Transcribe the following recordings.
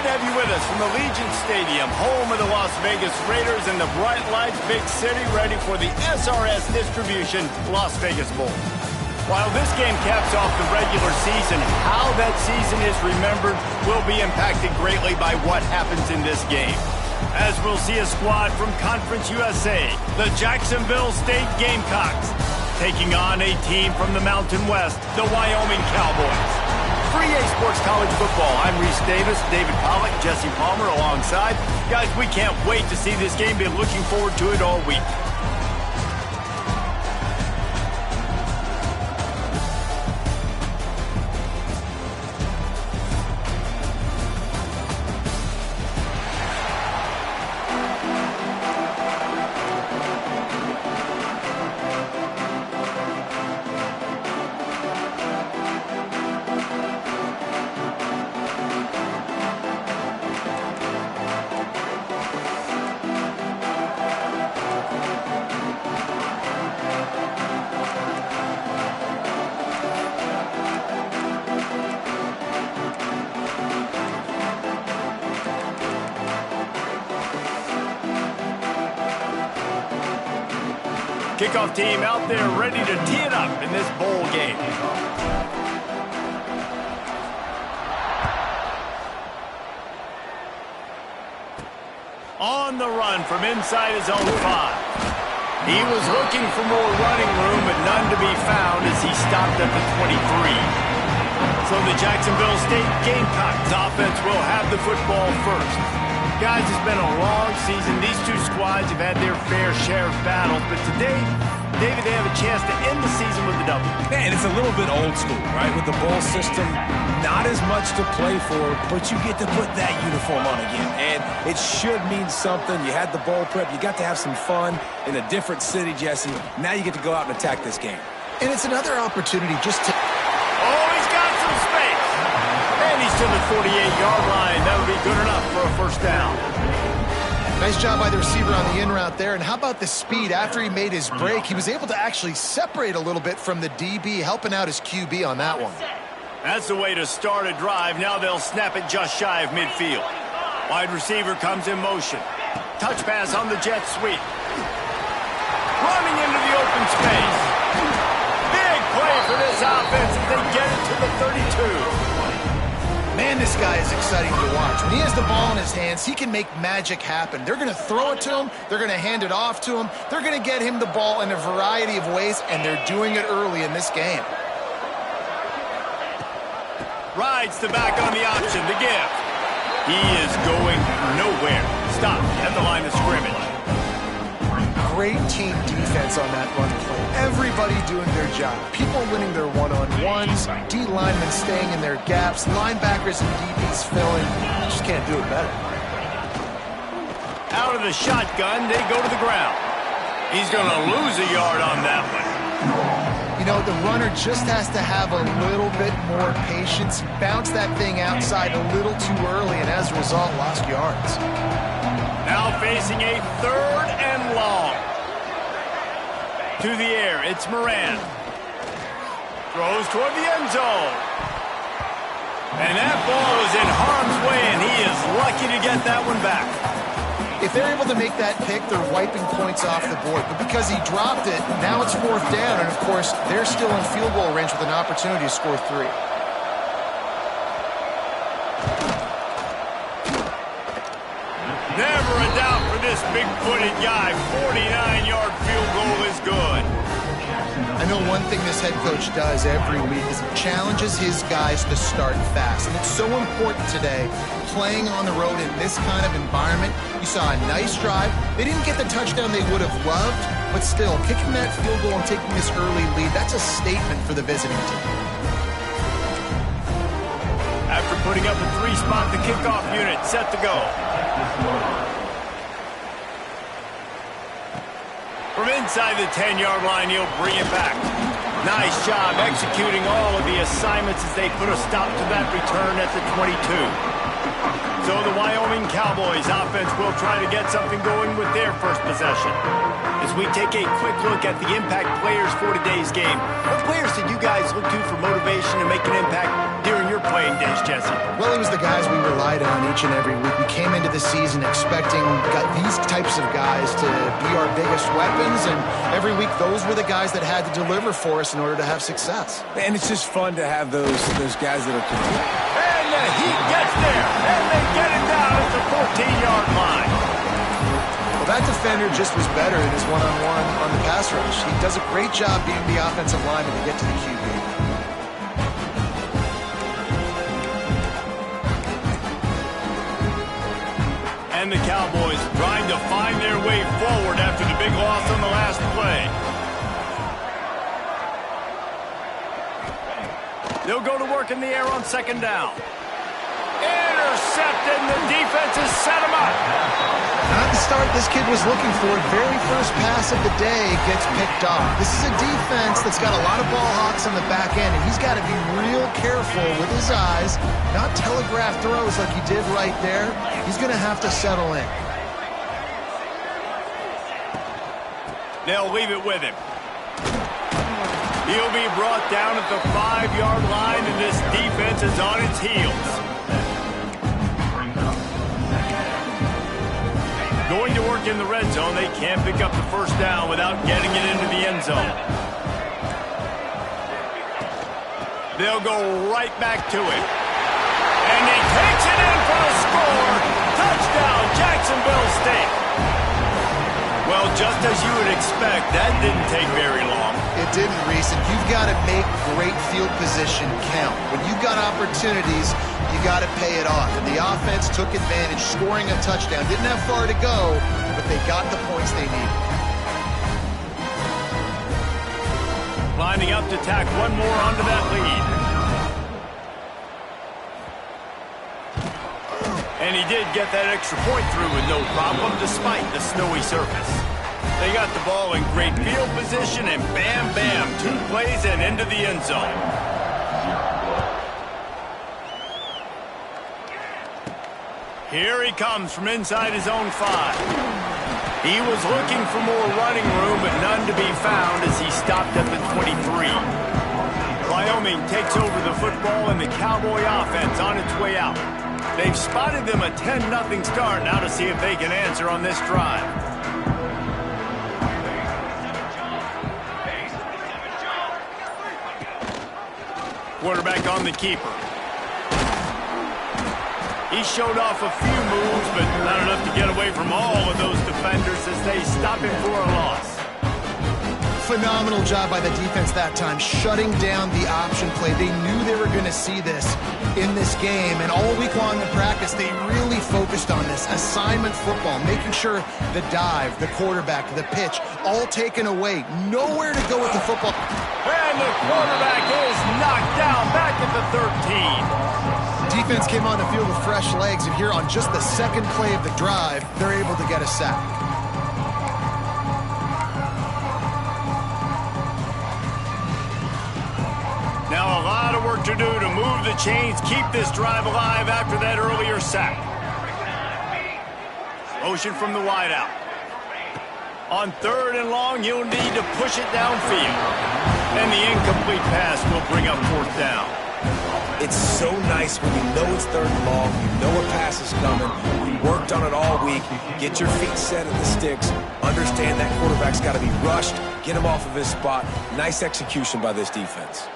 Glad to have you with us from the Legion Stadium, home of the Las Vegas Raiders and the Bright Lights Big City, ready for the SRS Distribution Las Vegas Bowl. While this game caps off the regular season, how that season is remembered will be impacted greatly by what happens in this game. As we'll see a squad from Conference USA, the Jacksonville State Gamecocks, taking on a team from the Mountain West, the Wyoming Cowboys. 3A Sports College Football. I'm Reese Davis, David Pollack, Jesse Palmer alongside. Guys, we can't wait to see this game. Been looking forward to it all week. Kickoff team out there ready to tee it up in this bowl game. On the run from inside his own 5. He was looking for more running room, but none to be found as he stopped at the 23. So the Jacksonville State Gamecocks offense will have the football first. Guys, it's been a long season. These two squads have had their fair share of battles, but today, David, they have a chance to end the season with a W. Man, it's a little bit old school, right? With the bowl system, not as much to play for, but you get to put that uniform on again. And it should mean something. You had the bowl prep. You got to have some fun in a different city, Jesse. Now you get to go out and attack this game. And it's another opportunity just to... Oh, he's got some space. And he's to the 48-yard line. That would be good enough for a first down. Nice job by the receiver on the in route there. And how about the speed? After he made his break, he was able to actually separate a little bit from the DB, helping out his QB on that one. That's the way to start a drive. Now they'll snap it just shy of midfield. Wide receiver comes in motion. Touch pass on the jet sweep. Running into the open space. Big play for this offense as they get it to the 32. Man, this guy is exciting to watch. When he has the ball in his hands, he can make magic happen. They're going to throw it to him. They're going to hand it off to him. They're going to get him the ball in a variety of ways, and they're doing it early in this game. Rides the back on the option to give. He is going nowhere. Stop at the line of scrimmage. Great team defense on that run play. Everybody doing their job. People winning their one-on-ones, D linemen staying in their gaps, linebackers and DBs filling. Just can't do it better. Out of the shotgun, they go to the ground. He's going to lose a yard on that one. You know, the runner just has to have a little bit more patience. Bounce that thing outside a little too early, and as a result, lost yards. Now facing a 3rd and long. To the air, it's Moran. Throws toward the end zone. And that ball is in harm's way, and he is lucky to get that one back. If they're able to make that pick, they're wiping points off the board. But because he dropped it, now it's 4th down, and of course, they're still in field goal range with an opportunity to score 3. Never a doubt for this big-footed guy. 49-yard field goal is good. I know one thing this head coach does every week is he challenges his guys to start fast. And it's so important today, playing on the road in this kind of environment. You saw a nice drive. They didn't get the touchdown they would have loved, but still, kicking that field goal and taking this early lead, that's a statement for the visiting team. After putting up a 3-spot, the kickoff unit set to go. From inside the 10-yard line, he'll bring it back. Nice job executing all of the assignments as they put a stop to that return at the 22. So the Wyoming Cowboys offense will try to get something going with their first possession. As we take a quick look at the impact players for today's game, what players did you guys look to for motivation to make an impact during your playing days, Jesse? Well, he was the guys we relied on each and every week. We came into the season expecting these types of guys to be our biggest weapons, and every week those were the guys that had to deliver for us in order to have success. And it's just fun to have those guys that are committed. And the Heat gets there, and they get it down at the 14-yard line. Well, that defender just was better in his one-on-one on the pass rush. He does a great job being the offensive lineman to get to the QB. And the Cowboys trying to find their way forward after the big loss on the last play. They'll go to work in the air on second down. Intercepted, and the defense has set him up. Not the start this kid was looking for. Very first pass of the day gets picked off. This is a defense that's got a lot of ball hawks on the back end, and he's got to be real careful with his eyes, not telegraph throws like he did right there. He's going to have to settle in. They'll leave it with him. He'll be brought down at the 5-yard line, and this defense is on its heels. Going to work in the red zone, they can't pick up the first down without getting it into the end zone. They'll go right back to it. And he takes it in for a score. Touchdown, Jacksonville State. Well, just as you would expect, that didn't take very long. It didn't, Reese, and you've got to make great field position count. When you've got opportunities, you got to pay it off. And the offense took advantage, scoring a touchdown. Didn't have far to go, but they got the points they needed. Lining up to tack one more onto that lead. And he did get that extra point through with no problem despite the snowy surface. They got the ball in great field position, and bam, bam, 2 plays and into the end zone. Here he comes from inside his own 5. He was looking for more running room, but none to be found as he stopped at the 23. Wyoming takes over the football, and the Cowboy offense on its way out. They've spotted them a 10-0 start. Now to see if they can answer on this drive. Quarterback on the keeper. He showed off a few moves, but not enough to get away from all of those defenders as they stop him for a loss. Phenomenal job by the defense that time, shutting down the option play. They knew they were going to see this in this game, and all week long in practice, they really focused on this assignment football, making sure the dive, the quarterback, the pitch, all taken away. Nowhere to go with the football. And the quarterback is knocked down back at the 13. Defense came on the field with fresh legs, and here on just the second play of the drive, they're able to get a sack. Now a lot of work to do to move the chains, keep this drive alive after that earlier sack. Motion from the wideout. On 3rd and long, you'll need to push it downfield. And the incomplete pass will bring up 4th down. It's so nice when you know it's 3rd and long, you know a pass is coming, you worked on it all week, get your feet set at the sticks, understand that quarterback's got to be rushed, get him off of his spot. Nice execution by this defense.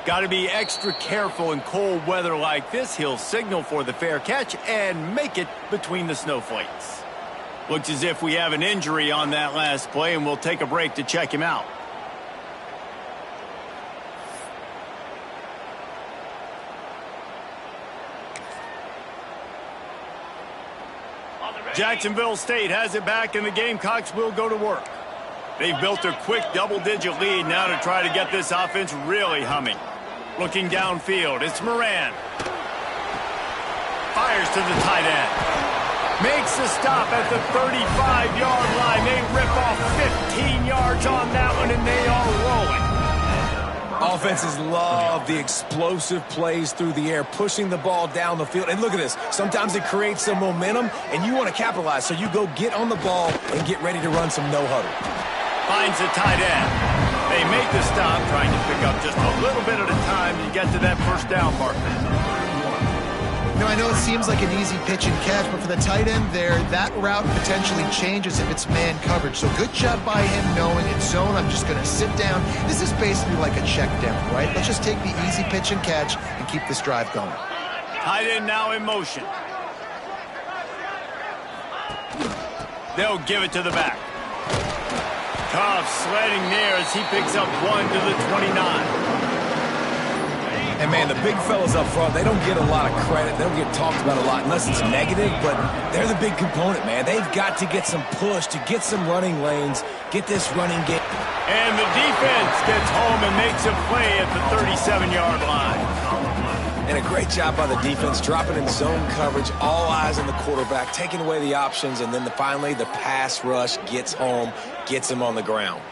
Got to be extra careful in cold weather like this. He'll signal for the fair catch and make it between the snowflakes. Looks as if we have an injury on that last play, and we'll take a break to check him out. Jacksonville State has it back, and the Gamecocks will go to work. They've built a quick double-digit lead now to try to get this offense really humming. Looking downfield, it's Moran. Fires to the tight end. Makes the stop at the 35-yard line. They rip off 15 yards on that one, and they are rolling. Offenses love the explosive plays through the air, pushing the ball down the field. And look at this. Sometimes it creates some momentum, and you want to capitalize. So you go get on the ball and get ready to run some no-huddle. Finds the tight end. They make the stop, trying to pick up just a little bit at a time to get to that first down marker. You know, I know it seems like an easy pitch and catch, but for the tight end there, that route potentially changes if it's man coverage. So good job by him knowing it's zone. I'm just going to sit down. This is basically like a check down, right? Let's just take the easy pitch and catch and keep this drive going. Tight end now in motion. They'll give it to the back. Tough sledding there as he picks up 1 to the 29. And, man, the big fellas up front, they don't get a lot of credit. They don't get talked about a lot unless it's negative, but they're the big component, man. They've got to get some push to get some running lanes, get this running game. And the defense gets home and makes a play at the 37-yard line. And a great job by the defense, dropping in zone coverage, all eyes on the quarterback, taking away the options, and then finally the pass rush gets home, gets him on the ground.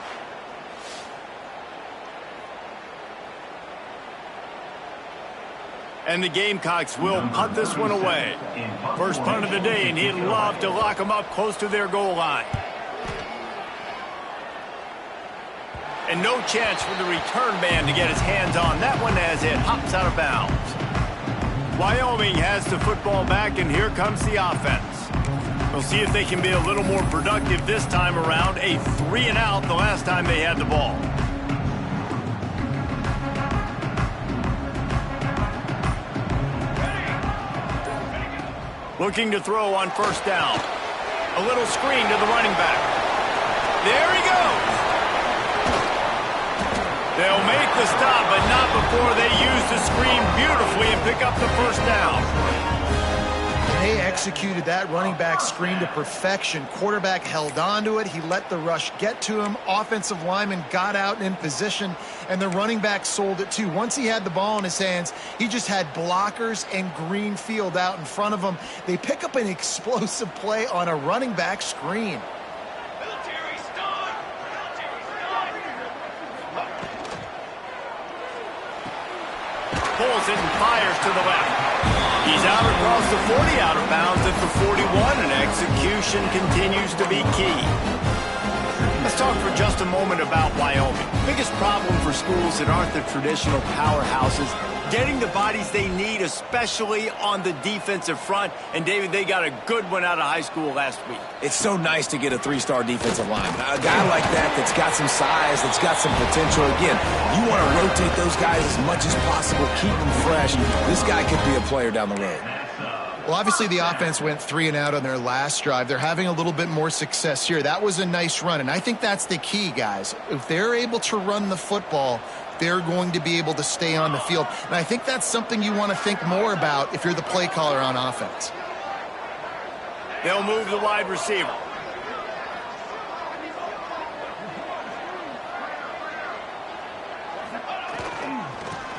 And the Gamecocks will punt this one away. First punt of the day, and he'd love to lock them up close to their goal line. And no chance for the return man to get his hands on that one as it hops out of bounds. Wyoming has the football back, and here comes the offense. We'll see if they can be a little more productive this time around. A 3-and-out the last time they had the ball. Looking to throw on first down. A little screen to the running back. There he goes. They'll make the stop, but not before they use the screen beautifully and pick up the first down. They executed that running back screen to perfection. Quarterback held on to it. He let the rush get to him. Offensive lineman got out and in position, and the running back sold it too. Once he had the ball in his hands, he just had blockers and green field out in front of him. They pick up an explosive play on a running back screen. Pulls it and fires to the left. He's out across the 40, out of bounds at the 41, and execution continues to be key. Let's talk for just a moment about Wyoming. Biggest problem for schools that aren't the traditional powerhouses, getting the bodies they need, especially on the defensive front. And, David, they got a good one out of high school last week. It's so nice to get a 3-star defensive line. A guy like that's got some size, that's got some potential. Again, you want to rotate those guys as much as possible, keep them fresh. This guy could be a player down the road. Well, obviously the offense went 3-and-out on their last drive. They're having a little bit more success here. That was a nice run, and I think that's the key, guys. If they're able to run the football, they're going to be able to stay on the field. And I think that's something you want to think more about if you're the play caller on offense. They'll move the wide receiver.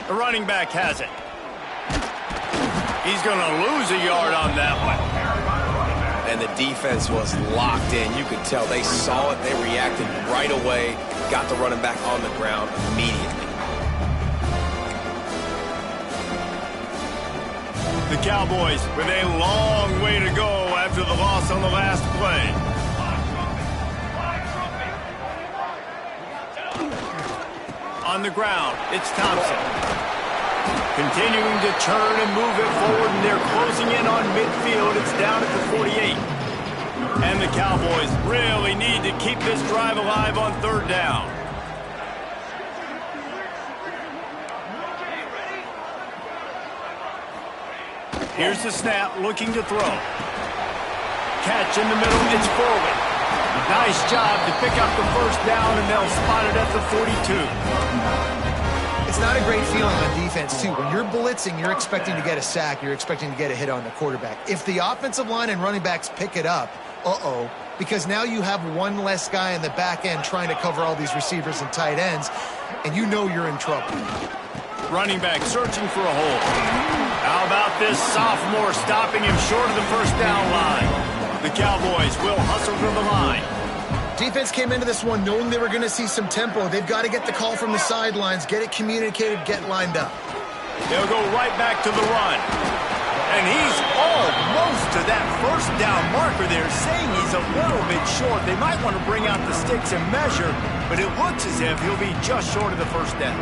The running back has it. He's going to lose a yard on that one. And the defense was locked in. You could tell they saw it. They reacted right away. Got the running back on the ground immediately. The Cowboys with a long way to go after the loss on the last play. On the ground, it's Thompson. Continuing to turn and move it forward, and they're closing in on midfield. It's down at the 48. And the Cowboys really need to keep this drive alive on third down. Here's the snap, looking to throw. Catch in the middle, it's forward. Nice job to pick up the first down, and they'll spot it at the 42. It's not a great feeling on defense, too. When you're blitzing, you're expecting to get a sack. You're expecting to get a hit on the quarterback. If the offensive line and running backs pick it up, because now you have one less guy in the back end trying to cover all these receivers and tight ends, and you know you're in trouble. Running back searching for a hole. How about this sophomore stopping him short of the first down line? The Cowboys will hustle to the line. Defense came into this one knowing they were going to see some tempo. They've got to get the call from the sidelines, get it communicated, get lined up. They'll go right back to the run. And he's almost to that first down marker there, saying he's a little bit short. They might want to bring out the sticks and measure, but it looks as if he'll be just short of the first down.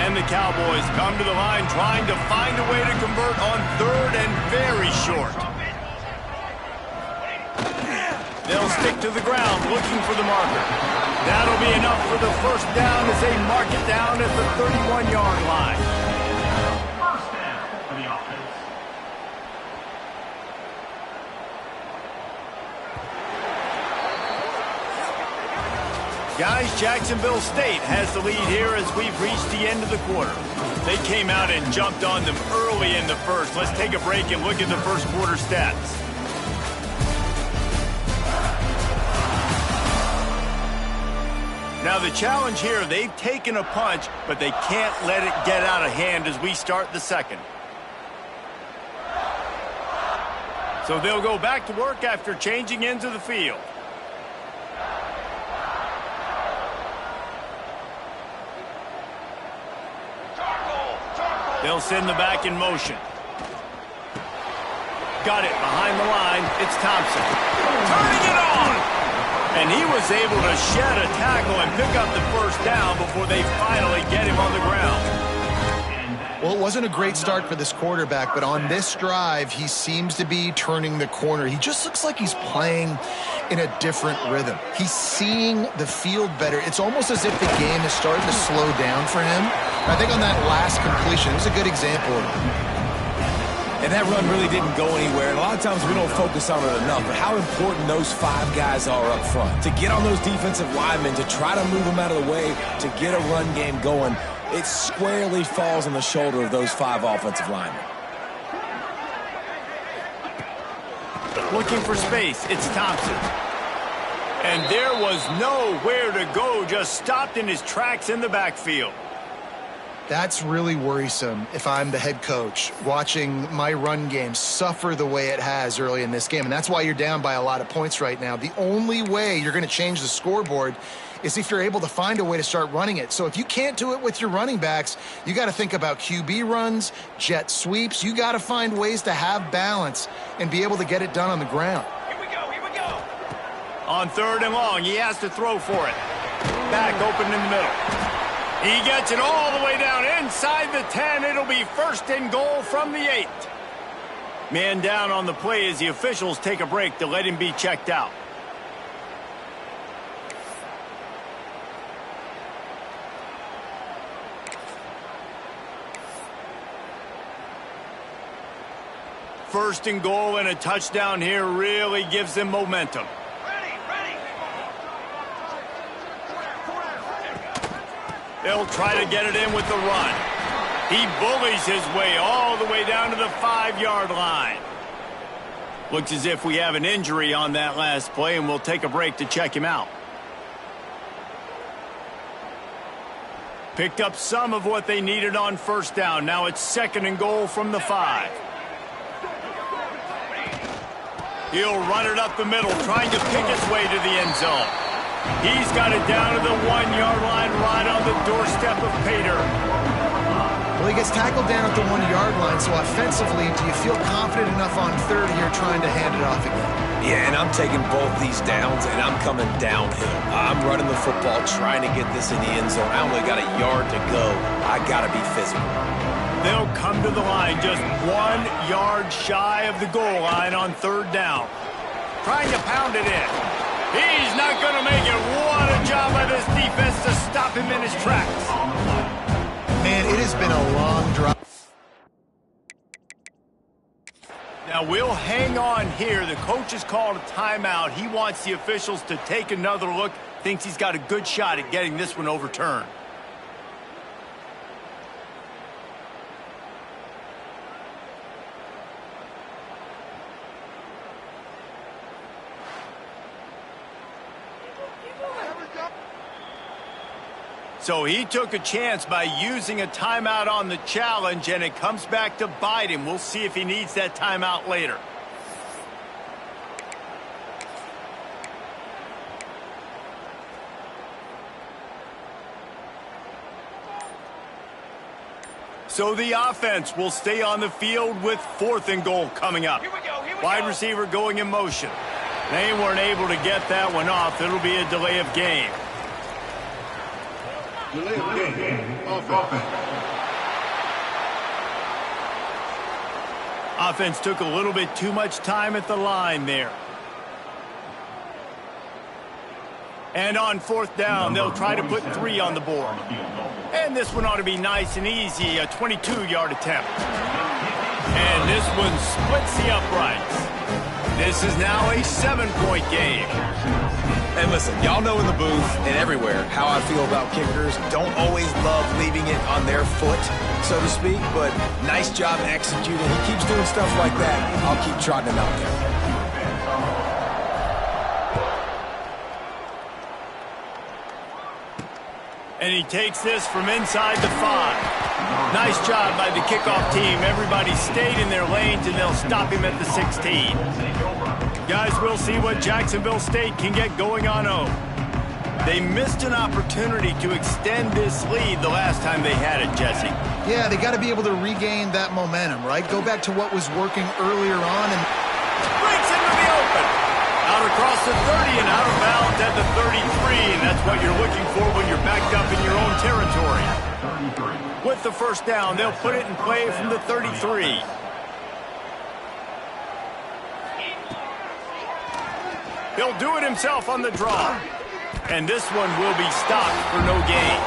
And the Cowboys come to the line trying to find a way to convert on third and very short. They'll stick to the ground looking for the marker. That'll be enough for the first down as they mark it down at the 31-yard line. First down for the offense. Guys, Jacksonville State has the lead here as we've reached the end of the quarter. They came out and jumped on them early in the first. Let's take a break and look at the first quarter stats. Now the challenge here, they've taken a punch, but they can't let it get out of hand as we start the second. So they'll go back to work after changing into the field. They'll send the back in motion. Got it behind the line. It's Thompson. Turning it on! And he was able to shed a tackle and pick up the first down before they finally get him on the ground. Well, it wasn't a great start for this quarterback, but on this drive, he seems to be turning the corner. He just looks like he's playing in a different rhythm. He's seeing the field better. It's almost as if the game is starting to slow down for him. I think on that last completion, it was a good example. And that run really didn't go anywhere. And a lot of times we don't focus on it enough, but how important those five guys are up front. To get on those defensive linemen, to try to move them out of the way, to get a run game going, it squarely falls on the shoulder of those five offensive linemen. Looking for space, it's Thompson. And there was nowhere to go, just stopped in his tracks in the backfield. That's really worrisome if I'm the head coach, watching my run game suffer the way it has early in this game. And that's why you're down by a lot of points right now. The only way you're going to change the scoreboard is if you're able to find a way to start running it. So if you can't do it with your running backs, you got to think about QB runs, jet sweeps. You got to find ways to have balance and be able to get it done on the ground. Here we go. On third and long, he has to throw for it. Back open in the middle. He gets it all the way down inside the 10. It'll be first and goal from the 8. Man down on the play as the officials take a break to let him be checked out. First and goal and a touchdown here really gives them momentum. They'll try to get it in with the run. He bullies his way all the way down to the 5-yard line. Looks as if we have an injury on that last play, and we'll take a break to check him out. Picked up some of what they needed on first down. Now it's second and goal from the 5. He'll run it up the middle, trying to pick his way to the end zone. He's got it down to the 1-yard line, right on the doorstep of Pater. Well, he gets tackled down at the 1-yard line, so offensively, do you feel confident enough on third here trying to hand it off again? Yeah, and I'm taking both these downs, and I'm coming downhill. I'm running the football, trying to get this in the end zone. I only got a yard to go. I got to be physical. They'll come to the line just 1 yard shy of the goal line on third down. Trying to pound it in. He's not going to make it. What a job by this defense to stop him in his tracks. Man, it has been a long drive. Now we'll hang on here. The coach has called a timeout. He wants the officials to take another look. Thinks he's got a good shot at getting this one overturned. So he took a chance by using a timeout on the challenge, and it comes back to bite him. We'll see if he needs that timeout later. So the offense will stay on the field with 4th and goal coming up. Here we go, here we Wide go. receiver going in motion. They weren't able to get that one off. It'll be a delay of game. Delay of game. Offense. Offense took a little bit too much time at the line there. And on 4th down, they'll try to put 3 on the board. And this one ought to be nice and easy, a 22-yard attempt. And this one splits the uprights. This is now a 7-point game. And listen, y'all know in the booth and everywhere how I feel about kickers. Don't always love leaving it on their foot, so to speak, but nice job executing. He keeps doing stuff like that. I'll keep trotting him out there. And he takes this from inside the 5. Nice job by the kickoff team. Everybody stayed in their lanes, and they'll stop him at the 16. Guys, we'll see what Jacksonville State can get going on home. They missed an opportunity to extend this lead the last time they had it, Jesse. Yeah, they got to be able to regain that momentum, right? Go back to what was working earlier on and Breaks into the open. Out across the 30 and out of bounds at the 33. And that's what you're looking for when you're backed up in your own territory. With the 1st down, they'll put it in play from the 33. He'll do it himself on the draw. And this one will be stopped for no gain.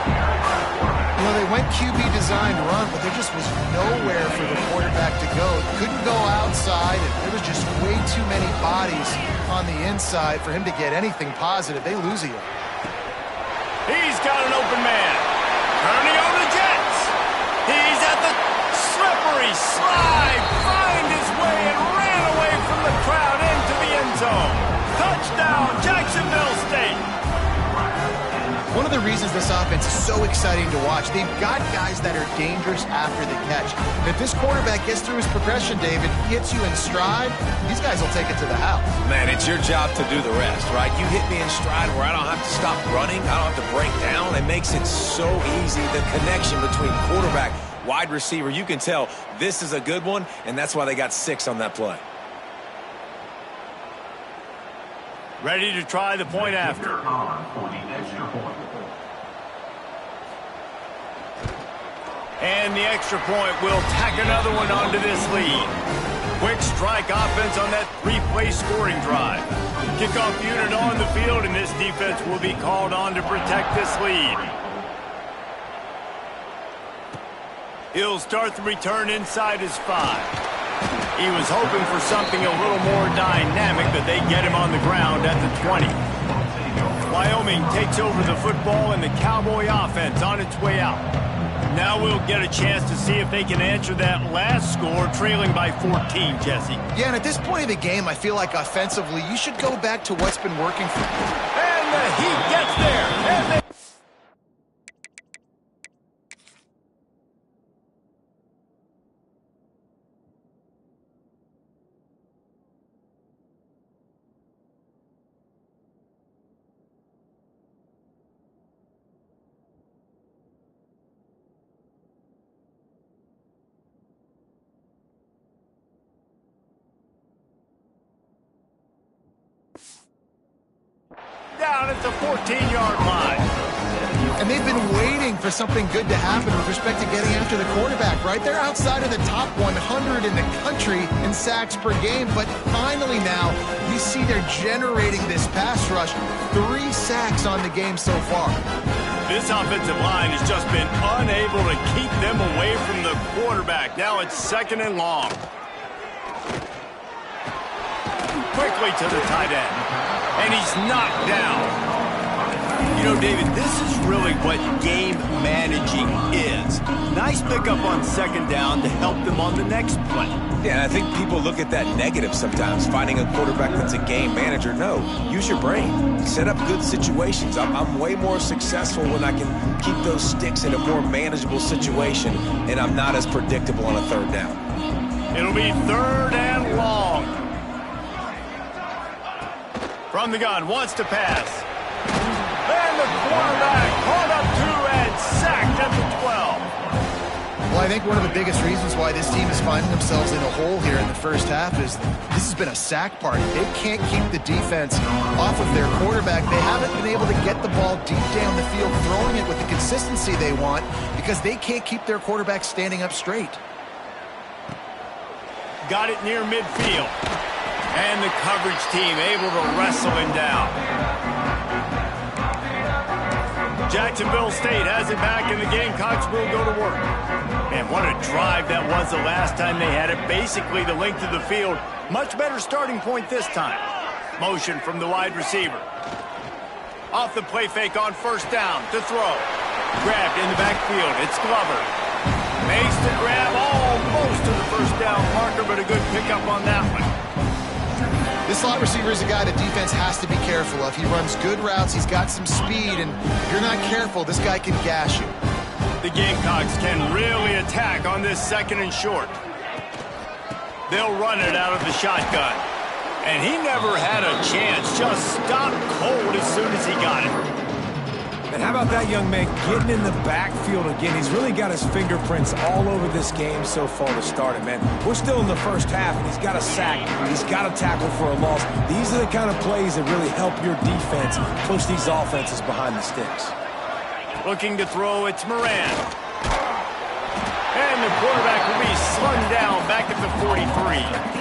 you know, they went QB designed run, but there just was nowhere for the quarterback to go. Couldn't go outside, and there was just way too many bodies on the inside for him to get anything positive. They lose a yard. He's got an open man. Turning on the Jets. He's at the slippery slide. Find his way and ran away from the crowd into the end zone. Touchdown, Jacksonville State. One of the reasons this offense is so exciting to watch, they've got guys that are dangerous after the catch. And if this quarterback gets through his progression, David, hits you in stride, these guys will take it to the house. Man, it's your job to do the rest, right? You hit me in stride where I don't have to stop running. I don't have to break down. It makes it so easy. The connection between quarterback, wide receiver, you can tell this is a good one, and that's why they got 6 on that play. Ready to try the point after. And the extra point will tack another one onto this lead. Quick strike offense on that 3-play scoring drive. Kickoff unit on the field, and this defense will be called on to protect this lead. He'll start the return inside his 5. He was hoping for something a little more dynamic, but they get him on the ground at the 20. Wyoming takes over the football, and the Cowboy offense on its way out. Now we'll get a chance to see if they can answer that last score, trailing by 14, Jesse. Yeah, and at this point of the game, I feel like offensively, you should go back to what's been working for you. And the Heat gets there. And they down at the 14-yard line. And they've been waiting for something good to happen with respect to getting after the quarterback, right? They're outside of the top 100 in the country in sacks per game, but finally now you see they're generating this pass rush. 3 sacks on the game so far. This offensive line has just been unable to keep them away from the quarterback. Now it's 2nd and long. Quickly to the tight end. And he's knocked down. You know, David, this is really what game managing is. Nice pickup on 2nd down to help them on the next play. Yeah, and I think people look at that negative sometimes, finding a quarterback that's a game manager. No, use your brain. Set up good situations. I'm way more successful when I can keep those sticks in a more manageable situation, and I'm not as predictable on a 3rd down. It'll be 3rd and long. From the gun, wants to pass. And the quarterback caught up 2 and sacked at the 12. Well, I think one of the biggest reasons why this team is finding themselves in a hole here in the first half is this has been a sack party. They can't keep the defense off of their quarterback. They haven't been able to get the ball deep down the field, throwing it with the consistency they want because they can't keep their quarterback standing up straight. Got it near midfield. And the coverage team able to wrestle him down. Jacksonville State has it back, and the Gamecocks will go to work. And what a drive that was the last time they had it. Basically the length of the field. Much better starting point this time. Motion from the wide receiver. Off the play fake on first down to throw. Grabbed in the backfield. It's Glover. Makes the grab almost to the first down marker, but a good pickup on that one. This slot receiver is a guy the defense has to be careful of. He runs good routes, he's got some speed, and if you're not careful, this guy can gash you. The Gamecocks can really attack on this second and short. They'll run it out of the shotgun. And he never had a chance, just stopped cold as soon as he got it. And how about that young man getting in the backfield again? He's really got his fingerprints all over this game so far to start it, man. We're still in the first half, and he's got a sack. He's got a tackle for a loss. These are the kind of plays that really help your defense push these offenses behind the sticks. Looking to throw, it's Moran. And the quarterback will be slung down back at the 43.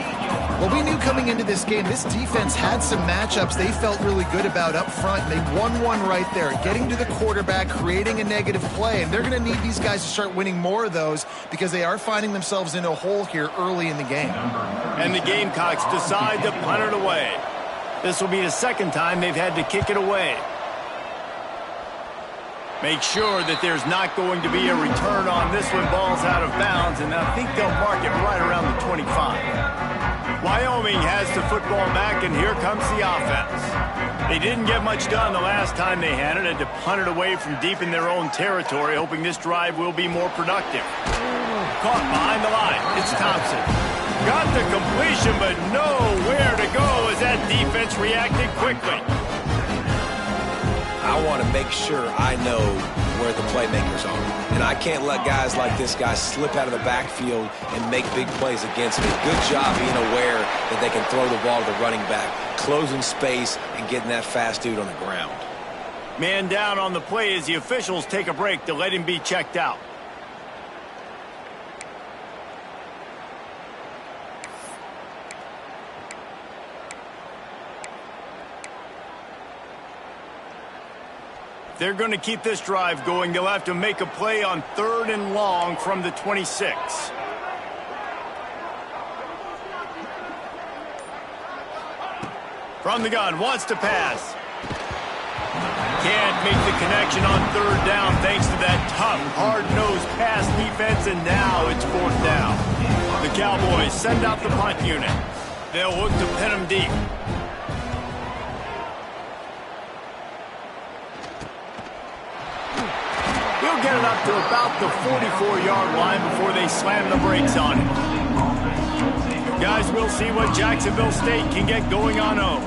Well, we knew coming into this game, this defense had some matchups they felt really good about up front. They won one right there, getting to the quarterback, creating a negative play. And they're going to need these guys to start winning more of those because they are finding themselves in a hole here early in the game. And the Gamecocks decide to punt it away. This will be the second time they've had to kick it away. Make sure that there's not going to be a return on this one. Ball's out of bounds, and I think they'll mark it right around the 25. Wyoming has the football back, and here comes the offense. They didn't get much done the last time they had it, to punt it away from deep in their own territory, hoping this drive will be more productive. Caught behind the line. It's Thompson. Got the completion, but nowhere to go as that defense reacted quickly. I want to make sure I know where the playmakers are. And I can't let guys like this guy slip out of the backfield and make big plays against me. Good job being aware that they can throw the ball to the running back, closing space and getting that fast dude on the ground. Man down on the play as the officials take a break to let him be checked out. They're going to keep this drive going. They'll have to make a play on 3rd and long from the 26. From the gun, wants to pass. Can't make the connection on 3rd down thanks to that tough, hard-nosed pass defense, and now it's 4th down. The Cowboys send out the punt unit. They'll look to pin them deep. He'll get it up to about the 44-yard line before they slam the brakes on it. Guys, we'll see what Jacksonville State can get going on home.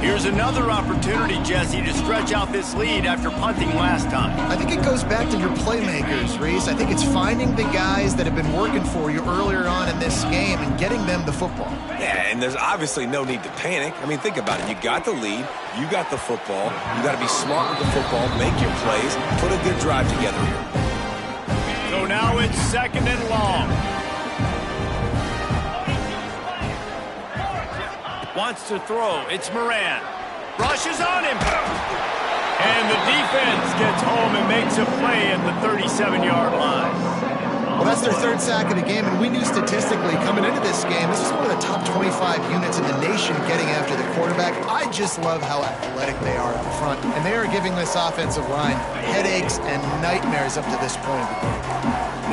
Here's another opportunity, Jesse, to stretch out this lead after punting last time. I think it goes back to your playmakers, Reese. I think it's finding the guys that have been working for you earlier on in this game and getting them the football. Yeah, and there's obviously no need to panic. I mean, think about it. You got the lead. You got the football. You got to be smart with the football, make your plays, put a good drive together here. So now it's 2nd and long. Wants to throw. It's Moran. Rushes on him. And the defense gets home and makes a play at the 37-yard line. Well, that's their 3rd sack of the game, and we knew statistically coming into this game, this is one of the top 25 units in the nation getting after the quarterback. I just love how athletic they are up front, and they are giving this offensive line headaches and nightmares up to this point.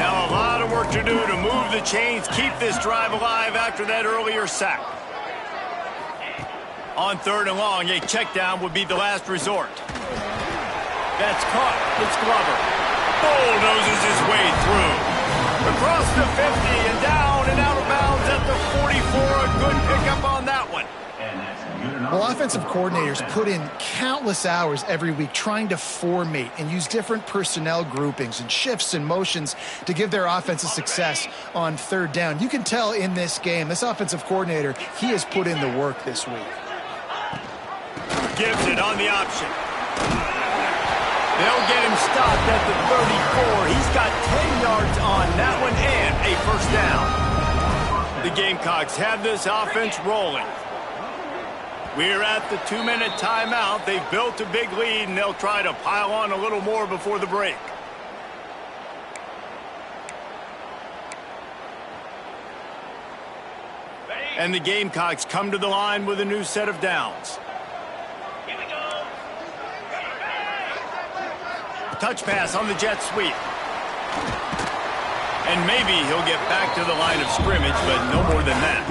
Now a lot of work to do to move the chains, keep this drive alive after that earlier sack. On 3rd and long, a check down would be the last resort. That's caught. It's Glover. Bulldozes his way through. Across the 50 and down and out of bounds at the 44. A good pickup on that one. And that's good enough. Well, offensive coordinators put in countless hours every week trying to formate and use different personnel groupings and shifts and motions to give their offensive success on third down. You can tell in this game, this offensive coordinator, he has put in the work this week. Gives it on the option. They'll get him stopped at the 34. He's got 10 yards on that one and a first down. The Gamecocks have this offense rolling. We're at the 2-minute timeout. They've built a big lead, and they'll try to pile on a little more before the break. And the Gamecocks come to the line with a new set of downs. Here we go. Touch pass on the jet sweep. And maybe he'll get back to the line of scrimmage, but no more than that.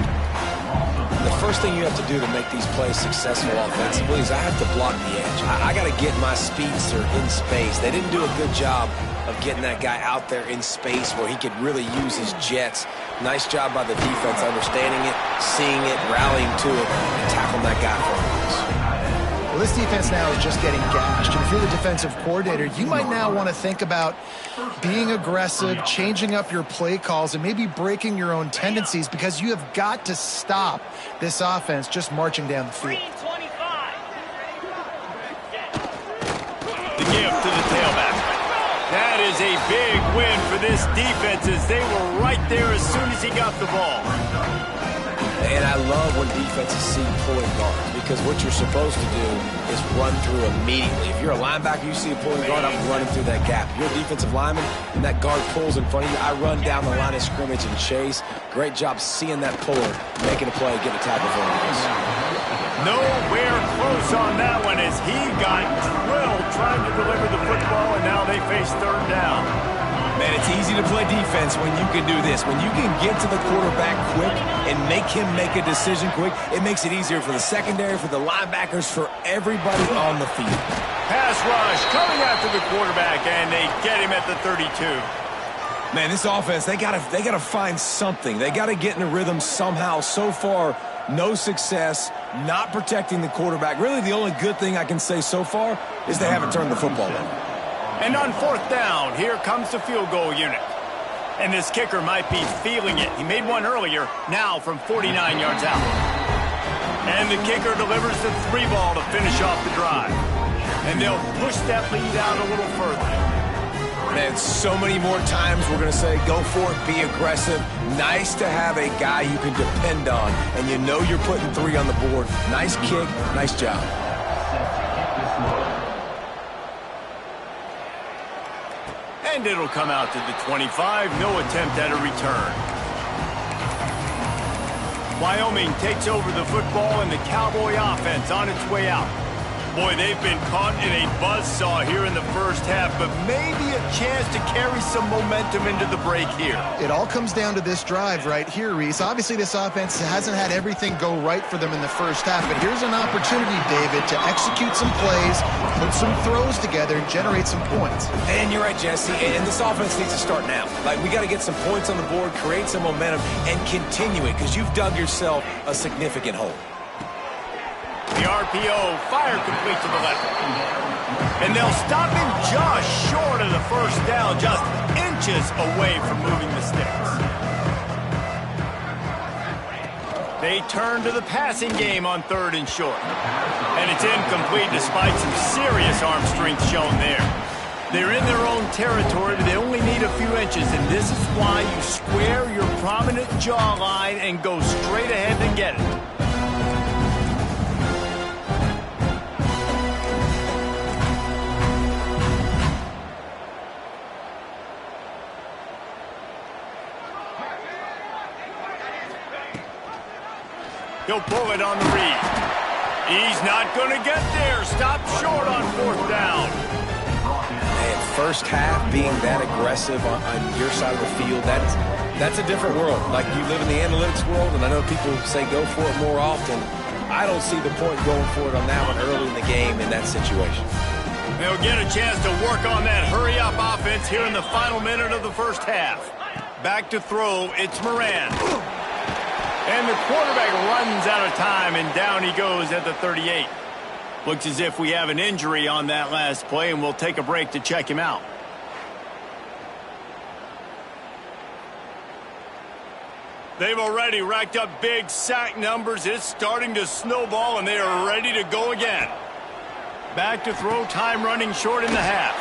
The first thing you have to do to make these plays successful offensively is I have to block the edge. I got to get my speedster in space. They didn't do a good job of getting that guy out there in space where he could really use his jets. Nice job by the defense understanding it, seeing it, rallying to it, and tackling that guy for a loss. Well, this defense now is just getting gashed. And if you're the defensive coordinator, you might now want to think about being aggressive, changing up your play calls, and maybe breaking your own tendencies because you have got to stop this offense just marching down the field. The give to the tailback. That is a big win for this defense as they were right there as soon as he got the ball. And I love when defenses see pulling guards because what you're supposed to do is run through immediately. If you're a linebacker, you see a pulling guard, I'm running through that gap. If you're a defensive lineman and that guard pulls in front of you, I run down the line of scrimmage and chase. Great job seeing that puller, making a play, getting a tackle for him. Nowhere close on that one as he got drilled trying to deliver the football, and now they face third down. Man, it's easy to play defense when you can do this. When you can get to the quarterback quick and make him make a decision quick, it makes it easier for the secondary, for the linebackers, for everybody on the field. Pass rush coming after the quarterback, and they get him at the 32. Man, this offense, they gotta find something. They gotta get in a rhythm somehow. So far, no success, not protecting the quarterback. Really, the only good thing I can say so far is they haven't turned the football over. And on fourth down, here comes the field goal unit. And this kicker might be feeling it. He made one earlier, now from 49 yards out. And the kicker delivers the 3-ball to finish off the drive. And they'll push that lead out a little further. Man, so many more times we're going to say, go for it, be aggressive. Nice to have a guy you can depend on, and you know you're putting 3 on the board. Nice kick, nice job. And it'll come out to the 25. No attempt at a return. Wyoming takes over the football and the Cowboy offense on its way out. Boy, they've been caught in a buzzsaw here in the first half, but maybe a chance to carry some momentum into the break here. It all comes down to this drive right here, Reese. Obviously, this offense hasn't had everything go right for them in the first half, but here's an opportunity, David, to execute some plays, put some throws together, and generate some points. And you're right, Jesse, and this offense needs to start now. Like, we got to get some points on the board, create some momentum, and continue it, because you've dug yourself a significant hole. The RPO, fire complete to the left. And they'll stop him just short of the first down, just inches away from moving the sticks. They turn to the passing game on 3rd and short. And it's incomplete despite some serious arm strength shown there. They're in their own territory, but they only need a few inches, and this is why you square your prominent jawline and go straight ahead and get it. He'll pull it on the read. He's not going to get there. Stop short on 4th down. Man, first half being that aggressive on your side of the field, that's a different world. Like, you live in the analytics world, and I know people say go for it more often. I don't see the point going for it on that one early in the game in that situation. They'll get a chance to work on that hurry-up offense here in the final minute of the first half. Back to throw, it's Moran. And the quarterback runs out of time, and down he goes at the 38. Looks as if we have an injury on that last play, and we'll take a break to check him out. They've already racked up big sack numbers. It's starting to snowball, and they are ready to go again. Back to throw, time running short in the half.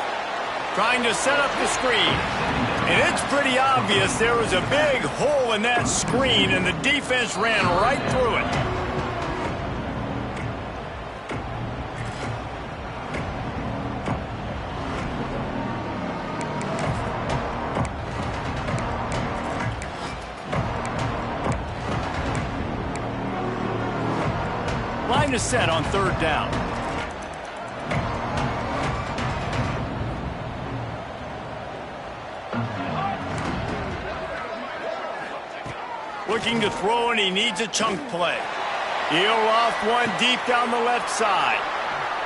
Trying to set up the screen. And it's pretty obvious there was a big hole in that screen, and the defense ran right through it. Line is set on third down. Looking to throw, and he needs a chunk play. He'll off one deep down the left side.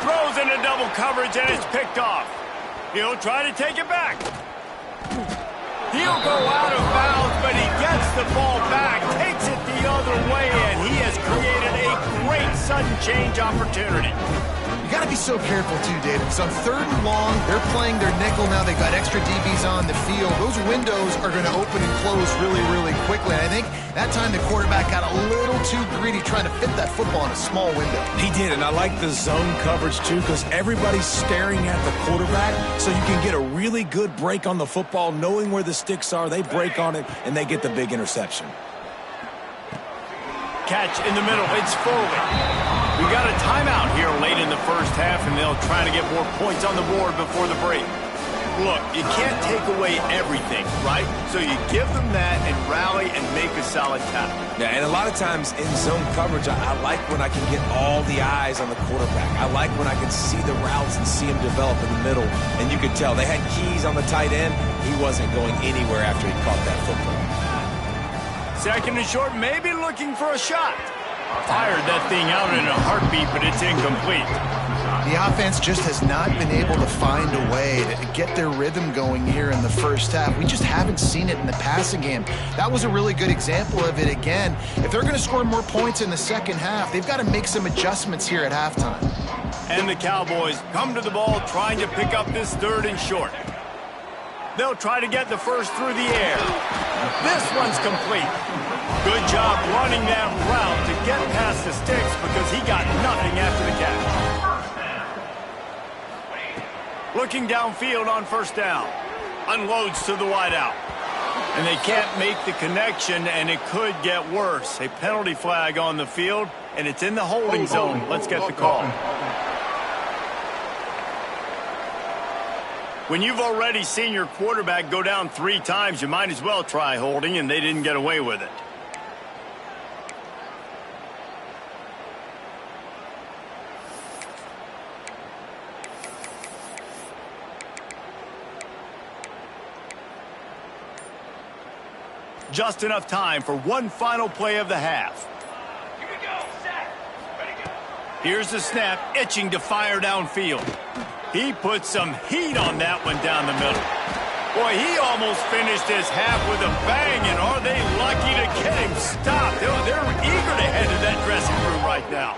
Throws into double coverage, and it's picked off. He'll try to take it back. He'll go out of bounds, but he gets the ball back, takes it the other way, and he has created a great sudden change opportunity. You got to be so careful, too, David, because on third and long, they're playing their nickel now. They've got extra DBs on the field. Those windows are going to open and close really, really quickly. And I think that time the quarterback got a little too greedy trying to fit that football in a small window. He did, and I like the zone coverage, too, because everybody's staring at the quarterback, so you can get a really good break on the football, knowing where the sticks are. They break on it, and they get the big interception. Catch in the middle. It's Foley. We got a timeout here late in the first half, and they'll try to get more points on the board before the break. Look, you can't take away everything, right? So you give them that and rally and make a solid tackle. Yeah, and a lot of times in zone coverage, I like when I can get all the eyes on the quarterback. I like when I can see the routes and see him develop in the middle. And you could tell they had keys on the tight end. He wasn't going anywhere after he caught that football. Second and short, maybe looking for a shot. Fired that thing out in a heartbeat, but it's incomplete. The offense just has not been able to find a way to get their rhythm going here in the first half. We just haven't seen it in the passing game. That was a really good example of it again. If they're going to score more points in the second half, they've got to make some adjustments here at halftime. And the Cowboys come to the ball trying to pick up this third and short. They'll try to get the first through the air. This one's complete. Good job running that route to get past the sticks because he got nothing after the catch. Looking downfield on first down. Unloads to the wideout. And they can't make the connection, and it could get worse. A penalty flag on the field, and it's in the holding zone. Let's get the call. When you've already seen your quarterback go down 3 times, you might as well try holding, and they didn't get away with it. Just enough time for one final play of the half. Here we go, set, ready, go. Here's the snap, itching to fire downfield. He put some heat on that one down the middle. Boy, he almost finished his half with a bang, and are they lucky to get him stopped? They're eager to head to that dressing room right now.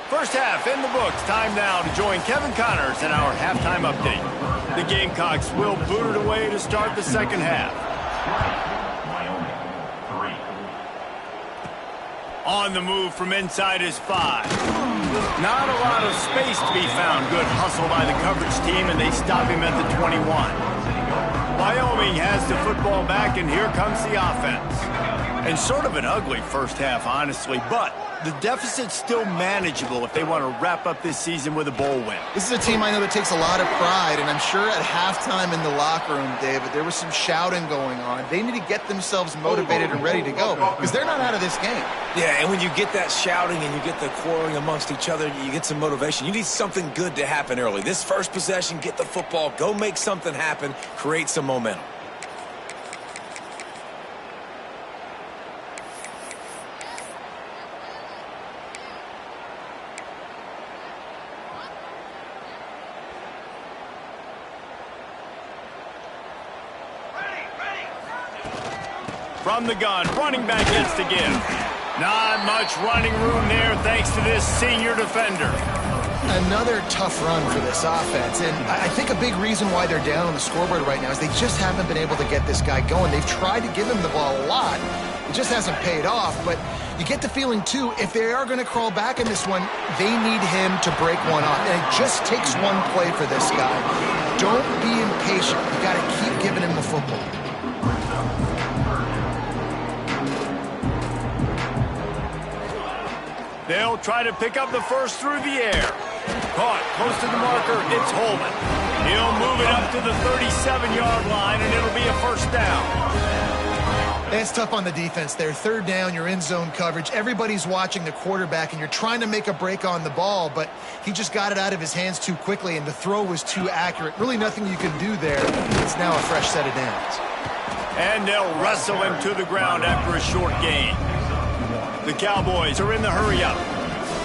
First half in the books. Time now to join Kevin Connors in our halftime update. The Gamecocks will boot it away to start the second half. Wyoming, 3. On the move from inside is 5. Not a lot of space to be found. Good hustle by the coverage team, and they stop him at the 21. Wyoming has the football back, and here comes the offense. And sort of an ugly first half, honestly, but the deficit's still manageable if they want to wrap up this season with a bowl win. This is a team I know that takes a lot of pride, and I'm sure at halftime in the locker room, David, there was some shouting going on. They need to get themselves motivated and ready to go because they're not out of this game. Yeah, and when you get that shouting and you get the quarreling amongst each other, you get some motivation. You need something good to happen early. This first possession, get the football, go make something happen, create some momentum. From the gun, running back gets to give. Not much running room there thanks to this senior defender. Another tough run for this offense, and I think a big reason why they're down on the scoreboard right now is they just haven't been able to get this guy going. They've tried to give him the ball a lot. It just hasn't paid off, but you get the feeling, too, if they are going to crawl back in this one, they need him to break one off, and it just takes one play for this guy. Don't be impatient. You got to keep giving him the football. They'll try to pick up the first through the air. Caught close to the marker, it's Holman. He'll move it up to the 37-yard line, and it'll be a first down. It's tough on the defense there. Third down, you're in zone coverage. Everybody's watching the quarterback, and you're trying to make a break on the ball, but he just got it out of his hands too quickly, and the throw was too accurate. Really nothing you can do there. It's now a fresh set of downs. And they'll wrestle him to the ground after a short gain. The Cowboys are in the hurry-up.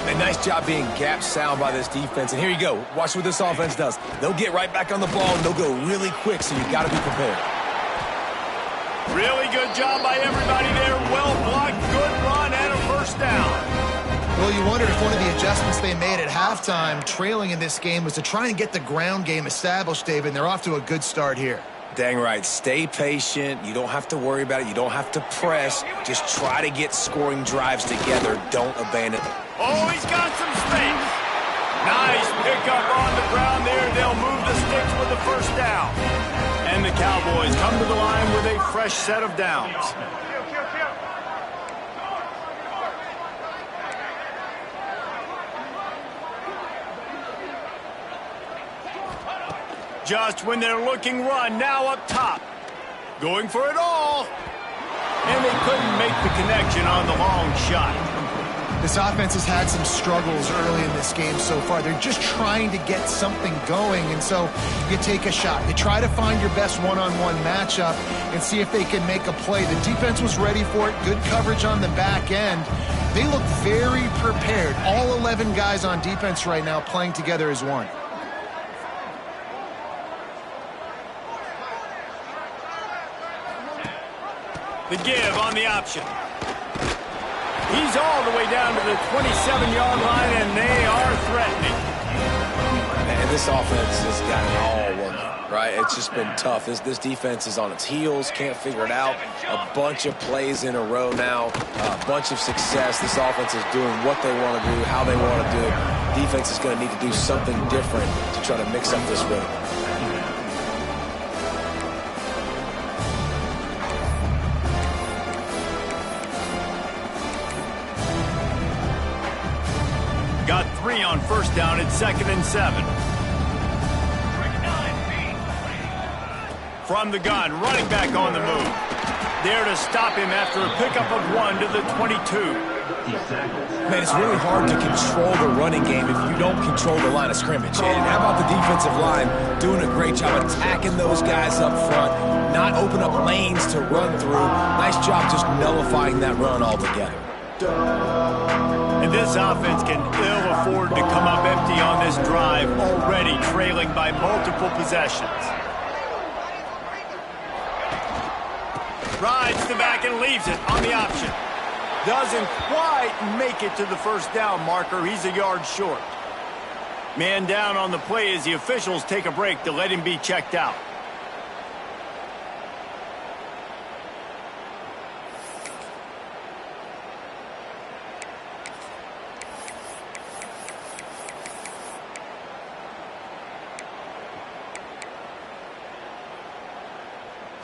A nice job being gap sound by this defense. And here you go. Watch what this offense does. They'll get right back on the ball, and they'll go really quick, so you've got to be prepared. Really good job by everybody there. Well blocked, good run, and a first down. Well, you wonder if one of the adjustments they made at halftime, trailing in this game, was to try and get the ground game established, David, and they're off to a good start here. Dang right. Stay patient. You don't have to worry about it. You don't have to press. Just try to get scoring drives together. Don't abandon it. Oh, he's got some space. Nice pickup on the ground there. They'll move the sticks with the first down. And the Cowboys come to the line with a fresh set of downs. Just when they're looking run, now up top. Going for it all. And they couldn't make the connection on the long shot. This offense has had some struggles early in this game so far. They're just trying to get something going, and so you take a shot. You try to find your best one-on-one matchup and see if they can make a play. The defense was ready for it. Good coverage on the back end. They look very prepared. All 11 guys on defense right now playing together as one. The give on the option. He's all the way down to the 27-yard line, and they are threatening. Man, this offense has got it all working, right? It's just been tough. This defense is on its heels, can't figure it out. A bunch of plays in a row now, a bunch of success. This offense is doing what they want to do, how they want to do it. Defense is going to need to do something different to try to mix up this rhythm. Got 3 on first down at 2nd and 7. From the gun, running back on the move. There to stop him after a pickup of 1 to the 22. Man, it's really hard to control the running game if you don't control the line of scrimmage. And how about the defensive line doing a great job attacking those guys up front, not open up lanes to run through. Nice job just nullifying that run altogether. And this offense can ill afford to come up empty on this drive, already trailing by multiple possessions. Rides the back and leaves it on the option. Doesn't quite make it to the first down marker. He's a yard short. Man down on the play as the officials take a break to let him be checked out.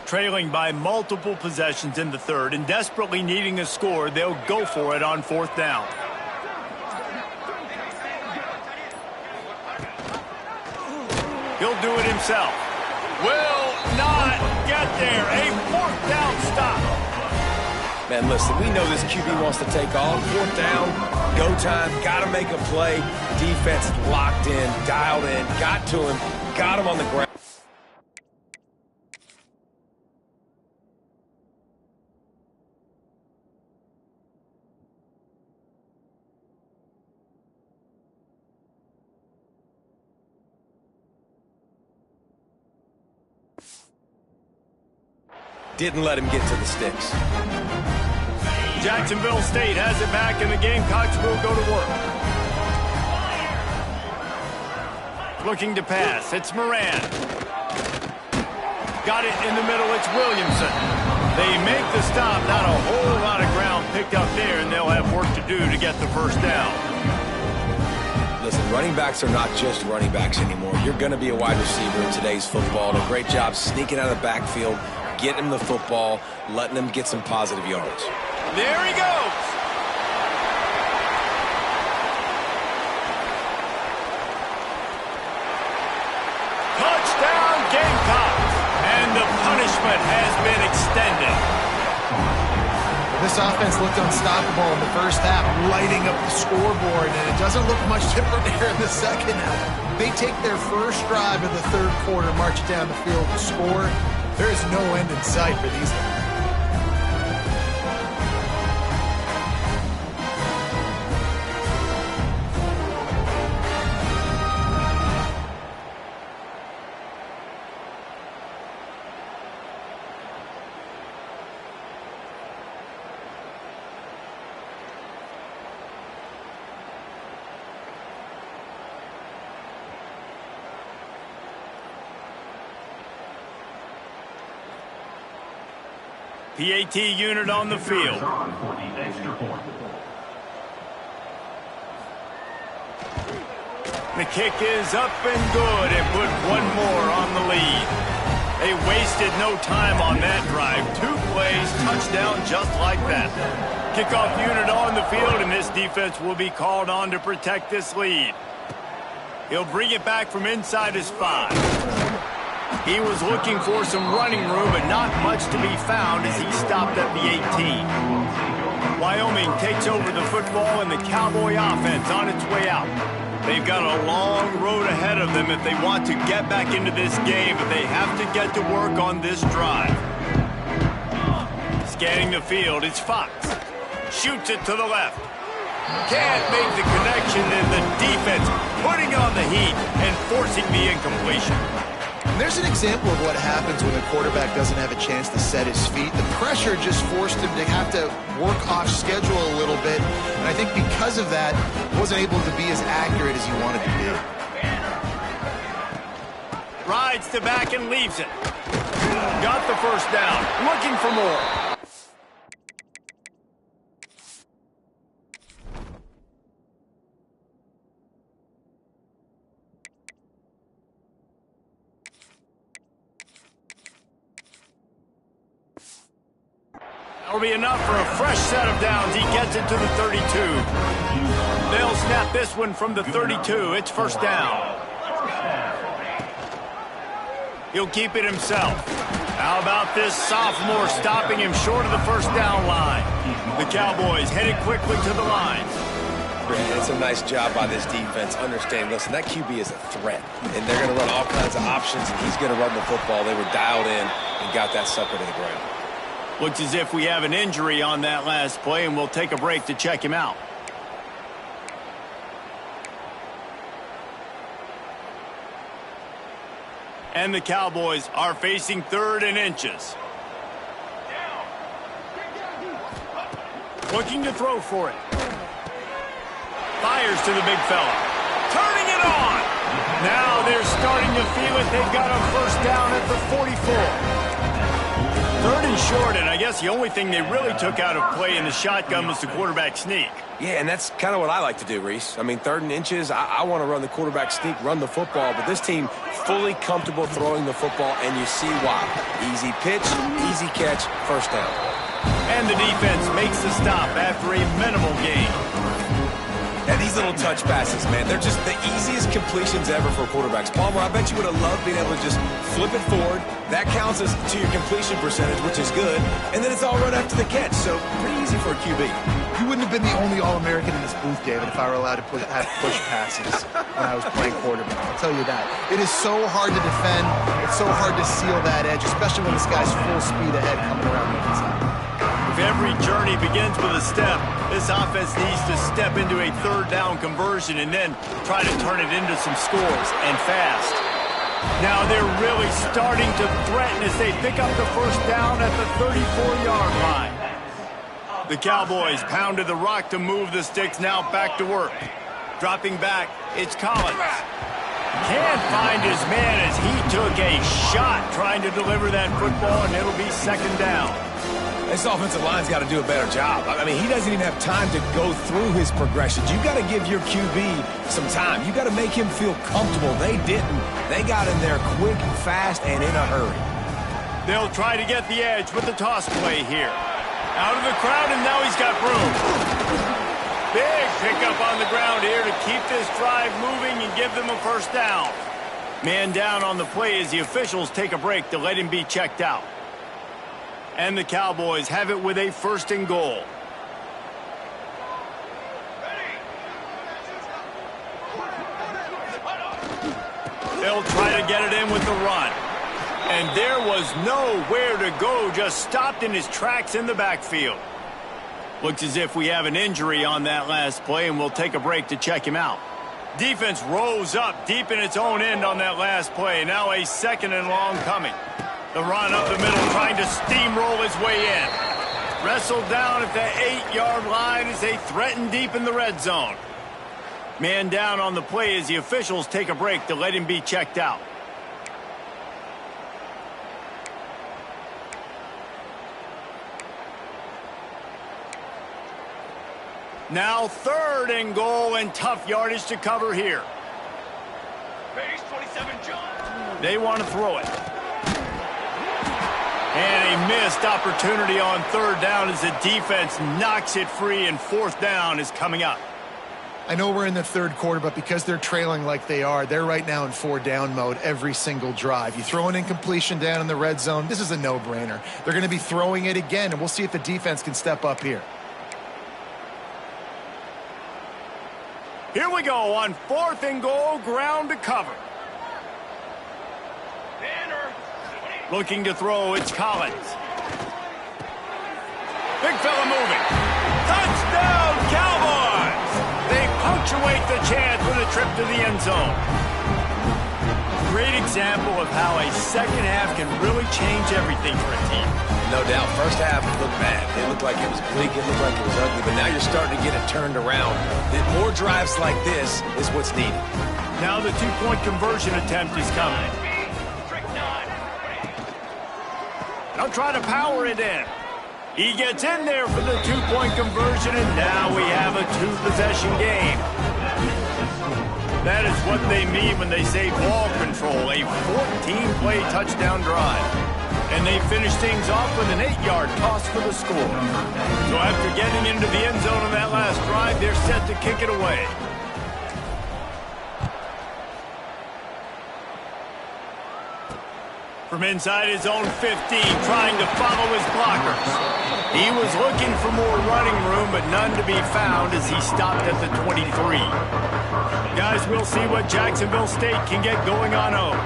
Trailing by multiple possessions in the third and desperately needing a score, they'll go for it on 4th down. He'll do it himself. Will not get there. A 4th down stop. Man, listen, we know this QB wants to take off. 4th down, go time, got to make a play. Defense locked in, dialed in, got to him, got him on the ground. didn't let him get to the sticks. Jacksonville State has it back, and the Gamecocks will go to work. Looking to pass. It's Moran. Got it in the middle. It's Williamson. They make the stop. Not a whole lot of ground picked up there, and they'll have work to do to get the first down. Listen, running backs are not just running backs anymore. You're going to be a wide receiver in today's football. And a great job sneaking out of the backfield, getting him the football, letting him get some positive yards. There he goes. Touchdown, Gamecocks. And the punishment has been extended. This offense looked unstoppable in the first half, lighting up the scoreboard, and it doesn't look much different here in the second half. They take their first drive of the third quarter, march it down the field to score. There is no end in sight for these guys. PAT unit on the field. On for the extra point. The kick is up and good and put one more on the lead. They wasted no time on that drive. 2 plays, touchdown just like that. Kickoff unit on the field, and this defense will be called on to protect this lead. He'll bring it back from inside his 5. He was looking for some running room, but not much to be found as he stopped at the 18. Wyoming takes over the football, and the Cowboy offense on its way out. They've got a long road ahead of them if they want to get back into this game, but they have to get to work on this drive. Scanning the field, it's Fox. Shoots it to the left. Can't make the connection, and the defense putting on the heat and forcing the incompletion. And there's an example of what happens when the quarterback doesn't have a chance to set his feet. The pressure just forced him to have to work off schedule a little bit. And I think because of that, he wasn't able to be as accurate as he wanted to be. Rides to back and leaves it. Got the first down. Looking for more. That'll be enough for a fresh set of downs. He gets it to the 32. They'll snap this one from the 32. It's first down. He'll keep it himself. How about this sophomore stopping him short of the first down line? The Cowboys headed quickly to the line. It's a nice job by this defense. Understand, listen, that QB is a threat, and they're going to run all kinds of options, and he's going to run the football. They were dialed in and got that sucker to the ground. Looks as if we have an injury on that last play, and we'll take a break to check him out. And the Cowboys are facing 3rd and inches. Looking to throw for it. Fires to the big fella. Turning it on. Now they're starting to feel it. They've got a first down at the 44. 3rd and short, and I guess the only thing they really took out of play in the shotgun was the quarterback sneak. Yeah, and that's kind of what I like to do, Reese. I mean, 3rd and inches, I want to run the quarterback sneak, run the football, but this team fully comfortable throwing the football, and you see why. Easy pitch, easy catch, first down. And the defense makes the stop after a minimal gain. And these little touch passes, man, they're just the easiest completions ever for quarterbacks. Palmer, I bet you would have loved being able to just flip it forward. That counts as to your completion percentage, which is good. And then it's all right after the catch, so pretty easy for a QB. You wouldn't have been the only All-American in this booth, David, if I were allowed to have push passes when I was playing quarterback. I'll tell you that. It is so hard to defend. It's so hard to seal that edge, especially when this guy's full speed ahead coming around the inside. If every journey begins with a step, this offense needs to step into a 3rd down conversion and then try to turn it into some scores, and fast. Now they're really starting to threaten as they pick up the first down at the 34-yard line. The Cowboys pounded the rock to move the sticks, now back to work. Dropping back, it's Collins. Can't find his man as he took a shot trying to deliver that football, and it'll be second down. This offensive line's got to do a better job. I mean, he doesn't even have time to go through his progressions. You've got to give your QB some time. You've got to make him feel comfortable. They didn't. They got in there quick, fast, and in a hurry. They'll try to get the edge with the toss play here. Out of the crowd, and now he's got room. Big pickup on the ground here to keep this drive moving and give them a first down. Man down on the play as the officials take a break to let him be checked out. And the Cowboys have it with a first and goal. They'll try to get it in with the run. And there was nowhere to go, just stopped in his tracks in the backfield. Looks as if we have an injury on that last play, and we'll take a break to check him out. Defense rose up deep in its own end on that last play. Now a second and long coming. The run up the middle, trying to steamroll his way in. Wrestled down at the 8-yard line as they threaten deep in the red zone. Man down on the play as the officials take a break to let him be checked out. Now third and goal, and tough yardage to cover here. Base 27, John. They want to throw it. And a missed opportunity on third down as the defense knocks it free, and fourth down is coming up. I know we're in the third quarter, but because they're trailing like they are, they're right now in 4-down mode every single drive. You throw an incompletion down in the red zone, this is a no-brainer. They're going to be throwing it again, and we'll see if the defense can step up here. Here we go on fourth and goal, ground to cover. Banner. Looking to throw, it's Collins. Big fella moving. Touchdown, Cowboys! They punctuate the chance with a trip to the end zone. Great example of how a second half can really change everything for a team. No doubt. First half, it looked bad. It looked like it was bleak. It looked like it was ugly. But now you're starting to get it turned around. More drives like this is what's needed. Now the two-point conversion attempt is coming. They'll try to power it in. He gets in there for the two-point conversion, and now we have a two-possession game. That is what they mean when they say ball control, a 14-play touchdown drive. And they finish things off with an 8-yard toss for the score. So after getting into the end zone on that last drive, they're set to kick it away. From inside his own 15, trying to follow his blockers. He was looking for more running room, but none to be found as he stopped at the 23. Guys, we'll see what Jacksonville State can get going on home.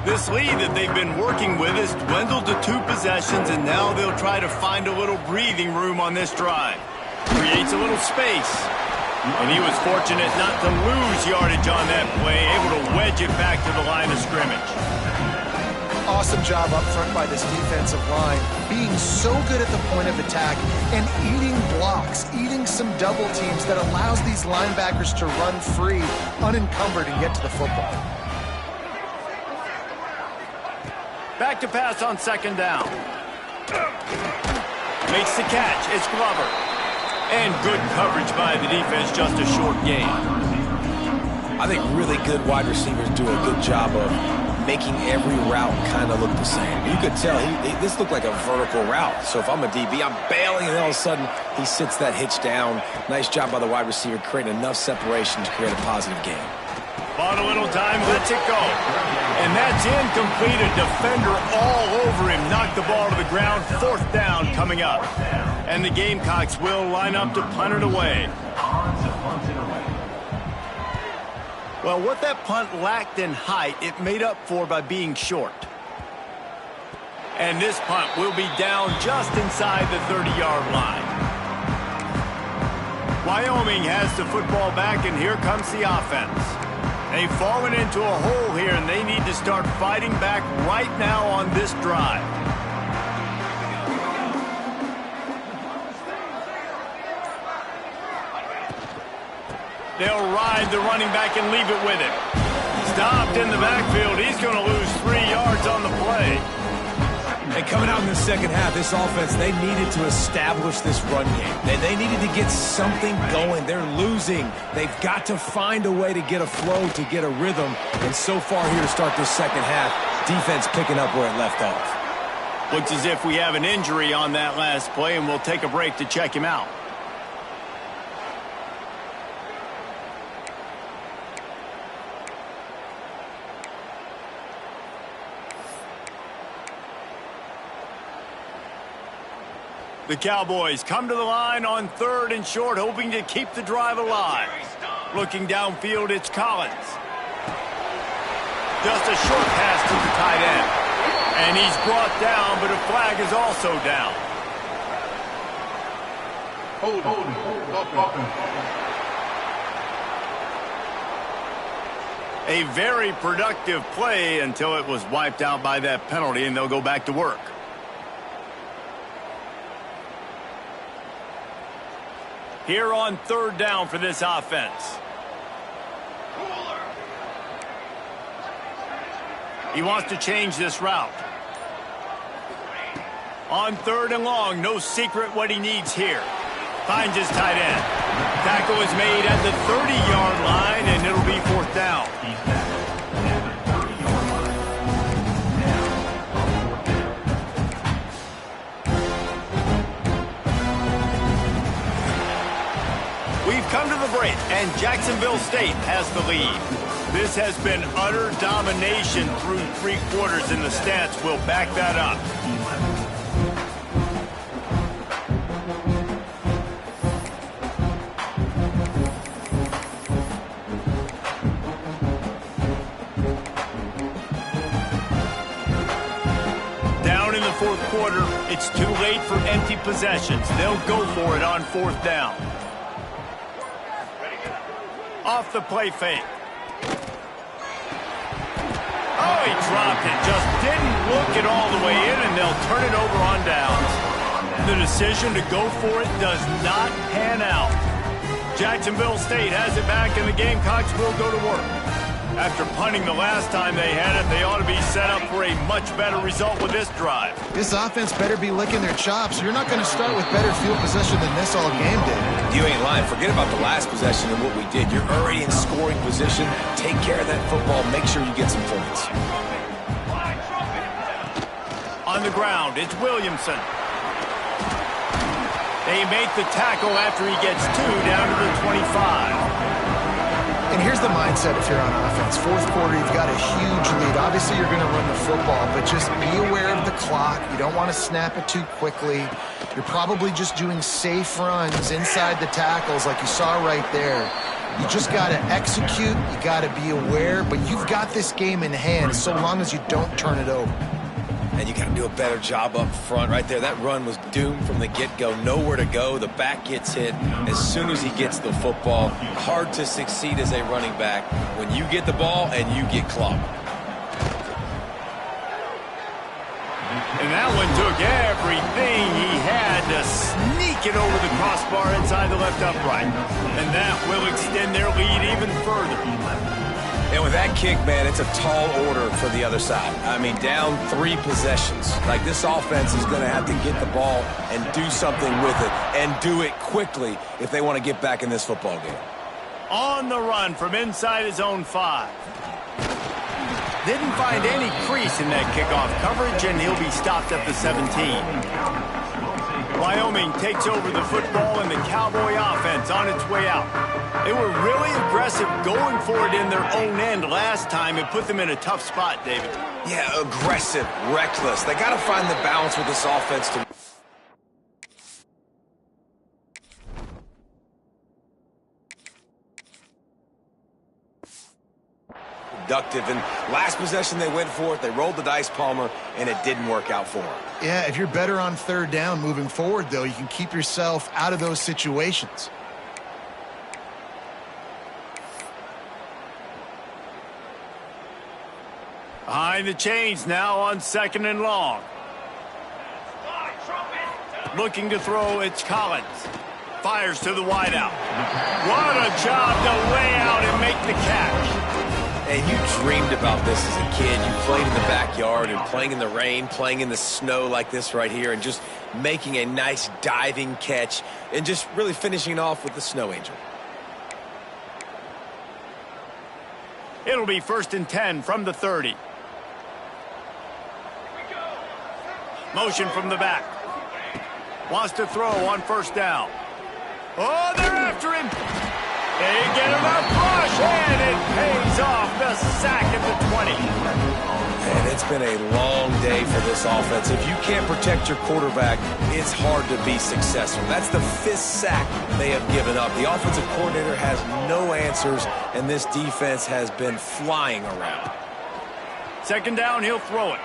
This lead that they've been working with has dwindled to 2 possessions, and now they'll try to find a little breathing room on this drive. Creates a little space. And he was fortunate not to lose yardage on that play, able to wedge it back to the line of scrimmage. Awesome job up front by this defensive line, being so good at the point of attack and eating blocks, eating some double teams that allows these linebackers to run free, unencumbered, and get to the football. Back to pass on second down. Makes the catch. It's Glover. And good coverage by the defense, just a short gain. I think really good wide receivers do a good job of making every route kind of look the same. You could tell this looked like a vertical route. So if I'm a DB, I'm bailing, and all of a sudden he sits that hitch down. Nice job by the wide receiver, creating enough separation to create a positive gain. Bought a little time, lets it go. And that's incomplete. A defender all over him. Knocked the ball to the ground. Fourth down coming up. And the Gamecocks will line up to punt it away. Well, what that punt lacked in height, it made up for by being short. And this punt will be down just inside the 30-yard line. Wyoming has the football back, and here comes the offense. They've fallen into a hole here, and they need to start fighting back right now on this drive. They'll ride the running back and leave it with him. Stopped in the backfield. He's going to lose 3 yards on the play. And coming out in the second half, this offense, they needed to establish this run game. They needed to get something going. They're losing. They've got to find a way to get a flow, to get a rhythm. And so far here to start this second half, defense picking up where it left off. Looks as if we have an injury on that last play, and we'll take a break to check him out. The Cowboys come to the line on 3rd and short, hoping to keep the drive alive. Looking downfield, it's Collins. Just a short pass to the tight end. And he's brought down, but a flag is also down. A very productive play until it was wiped out by that penalty, and they'll go back to work. Here on 3rd down for this offense. He wants to change this route. On 3rd and long, no secret what he needs here. Finds his tight end. Tackle is made at the 30-yard line, and it'll be 4th down. We've come to the break, and Jacksonville State has the lead. This has been utter domination through 3 quarters, and the stats will back that up. Down in the 4th quarter, it's too late for empty possessions. They'll go for it on 4th down. Off the play fake. Oh, he dropped it. Just didn't look it all the way in, and they'll turn it over on downs. The decision to go for it does not pan out. Jacksonville State has it back, and the Gamecocks will go to work. After punting the last time they had it, they ought to be set up for a much better result with this drive. This offense better be licking their chops. You're not going to start with better field possession than this all game did. You ain't lying. Forget about the last possession and what we did. You're already in scoring position. Take care of that football. Make sure you get some points. On the ground, it's Williamson. They make the tackle after he gets 2 down to the 25. And here's the mindset if you're on offense. 4th quarter, you've got a huge lead. Obviously, you're going to run the football, but just be aware of the clock. You don't want to snap it too quickly. You're probably just doing safe runs inside the tackles like you saw right there. You just got to execute. You got to be aware, but you've got this game in hand so long as you don't turn it over. And you got to do a better job up front right there. That run was doomed from the get-go. Nowhere to go. The back gets hit as soon as he gets the football. Hard to succeed as a running back when you get the ball and you get clogged. And that one took everything he had to sneak it over the crossbar inside the left upright. And that will extend their lead even further. And with that kick, man, it's a tall order for the other side. I mean, down 3 possessions. Like, this offense is going to have to get the ball and do something with it, and do it quickly if they want to get back in this football game. On the run from inside his own 5. Didn't find any crease in that kickoff coverage, and he'll be stopped at the 17. Wyoming takes over the football, and the Cowboy offense on its way out. They were really aggressive going for it in their own end last time. It put them in a tough spot, David. Yeah, aggressive, reckless. They got to find the balance with this offense to... productive. And last possession they went for it. They rolled the dice, Palmer, and it didn't work out for them. Yeah, if you're better on 3rd down moving forward, though, you can keep yourself out of those situations. Behind the chains now on 2nd and long. Looking to throw, it's Collins. Fires to the wideout. What a job to lay out and make the catch. And you dreamed about this as a kid. You played in the backyard and playing in the rain, playing in the snow like this right here, and just making a nice diving catch and just really finishing off with the snow angel. It'll be 1st and 10 from the 30. Motion from the back. Wants to throw on 1st down. Oh, they're after him. They get him up flush, and it pays off. The sack at the 20. And it's been a long day for this offense. If you can't protect your quarterback, it's hard to be successful. That's the 5th sack they have given up. The offensive coordinator has no answers, and this defense has been flying around. 2nd down, he'll throw it.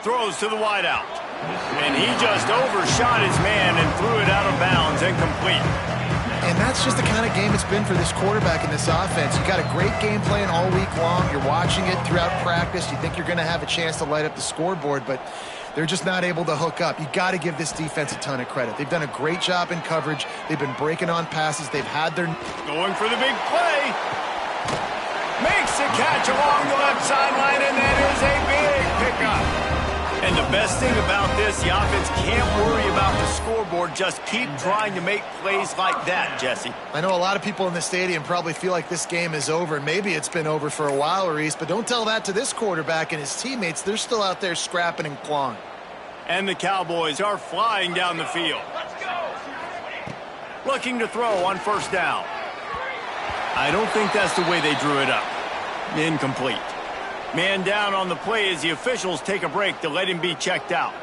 Throws to the wideout. And he just overshot his man and threw it out of bounds, incomplete. And that's just the kind of game it's been for this quarterback in this offense. You got a great game plan all week long. You're watching it throughout practice. You think you're going to have a chance to light up the scoreboard, but they're just not able to hook up. You got to give this defense a ton of credit. They've done a great job in coverage. They've been breaking on passes. They've had their... Going for the big play. Makes a catch along the left sideline, and that is a big pickup. And the best thing about this, the offense can't worry about the scoreboard. Just keep trying to make plays like that, Jesse. I know a lot of people in the stadium probably feel like this game is over. Maybe it's been over for a while, Reese, but don't tell that to this quarterback and his teammates. They're still out there scrapping and clawing. And the Cowboys are flying down the field. Looking to throw on 1st down. I don't think that's the way they drew it up. Incomplete. Man down on the play as the officials take a break to let him be checked out.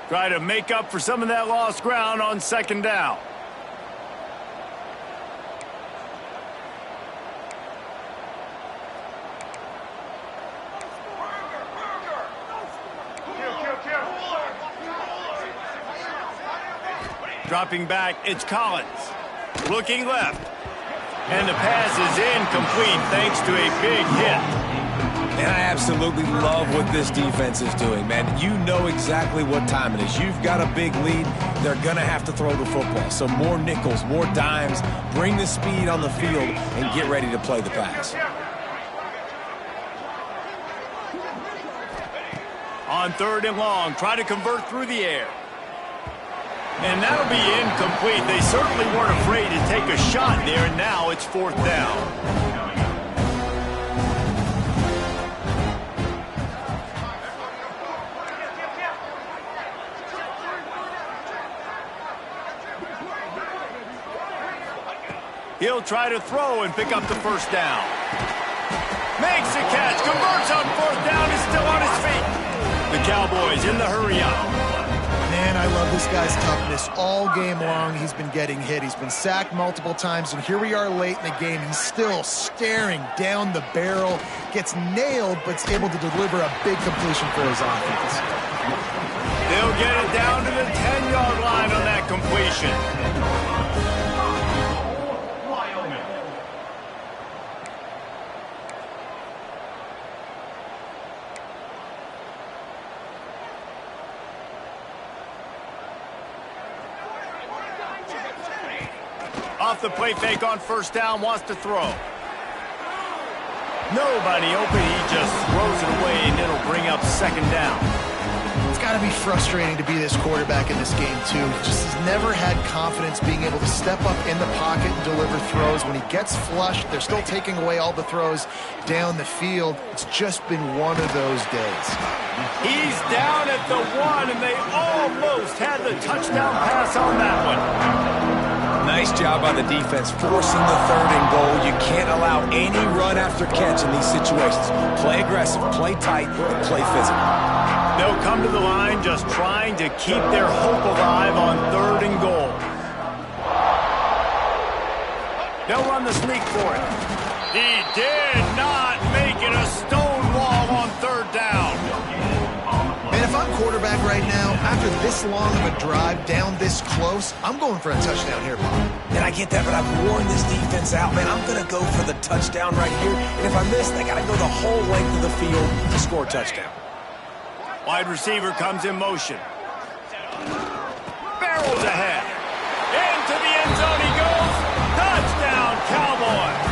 Try to make up for some of that lost ground on 2nd down. Dropping back, it's Collins. Looking left. And the pass is incomplete thanks to a big hit. And I absolutely love what this defense is doing, man. You know exactly what time it is. You've got a big lead. They're going to have to throw the football. So more nickels, more dimes. Bring the speed on the field and get ready to play the pass. On 3rd and long, try to convert through the air. And that'll be incomplete. They certainly weren't afraid to take a shot there, and now it's 4th down. He'll try to throw and pick up the 1st down. Makes a catch, converts on 4th down, is still on his feet. The Cowboys in the hurry up. Man, I love this guy's toughness. All game long, he's been getting hit. He's been sacked multiple times, and here we are late in the game. He's still staring down the barrel, gets nailed, but is able to deliver a big completion for his offense. They'll get it down to the 10-yard line on that completion. Wyoming. Off the play fake on 1st down, wants to throw. Nobody open, he just throws it away, and it'll bring up 2nd down. It's got to be frustrating to be this quarterback in this game, too. He just has never had confidence being able to step up in the pocket and deliver throws. When he gets flushed, they're still taking away all the throws down the field. It's just been one of those days. He's down at the 1, and they almost had the touchdown pass on that one. Nice job by the defense forcing the 3rd and goal. You can't allow any run after catch in these situations. Play aggressive, play tight, and play physical. They'll come to the line just trying to keep their hope alive on 3rd and goal. They'll run the sneak for it. He did not make it a stone wall on 3rd down. Man, if I'm quarterback right now, after this long of a drive down this close, I'm going for a touchdown here, Bob. And I get that, but I've worn this defense out, man. I'm going to go for the touchdown right here. And if I miss, I got to go the whole length of the field to score a touchdown. Wide receiver comes in motion. Barrels ahead. Into the end zone he goes. Touchdown, Cowboys.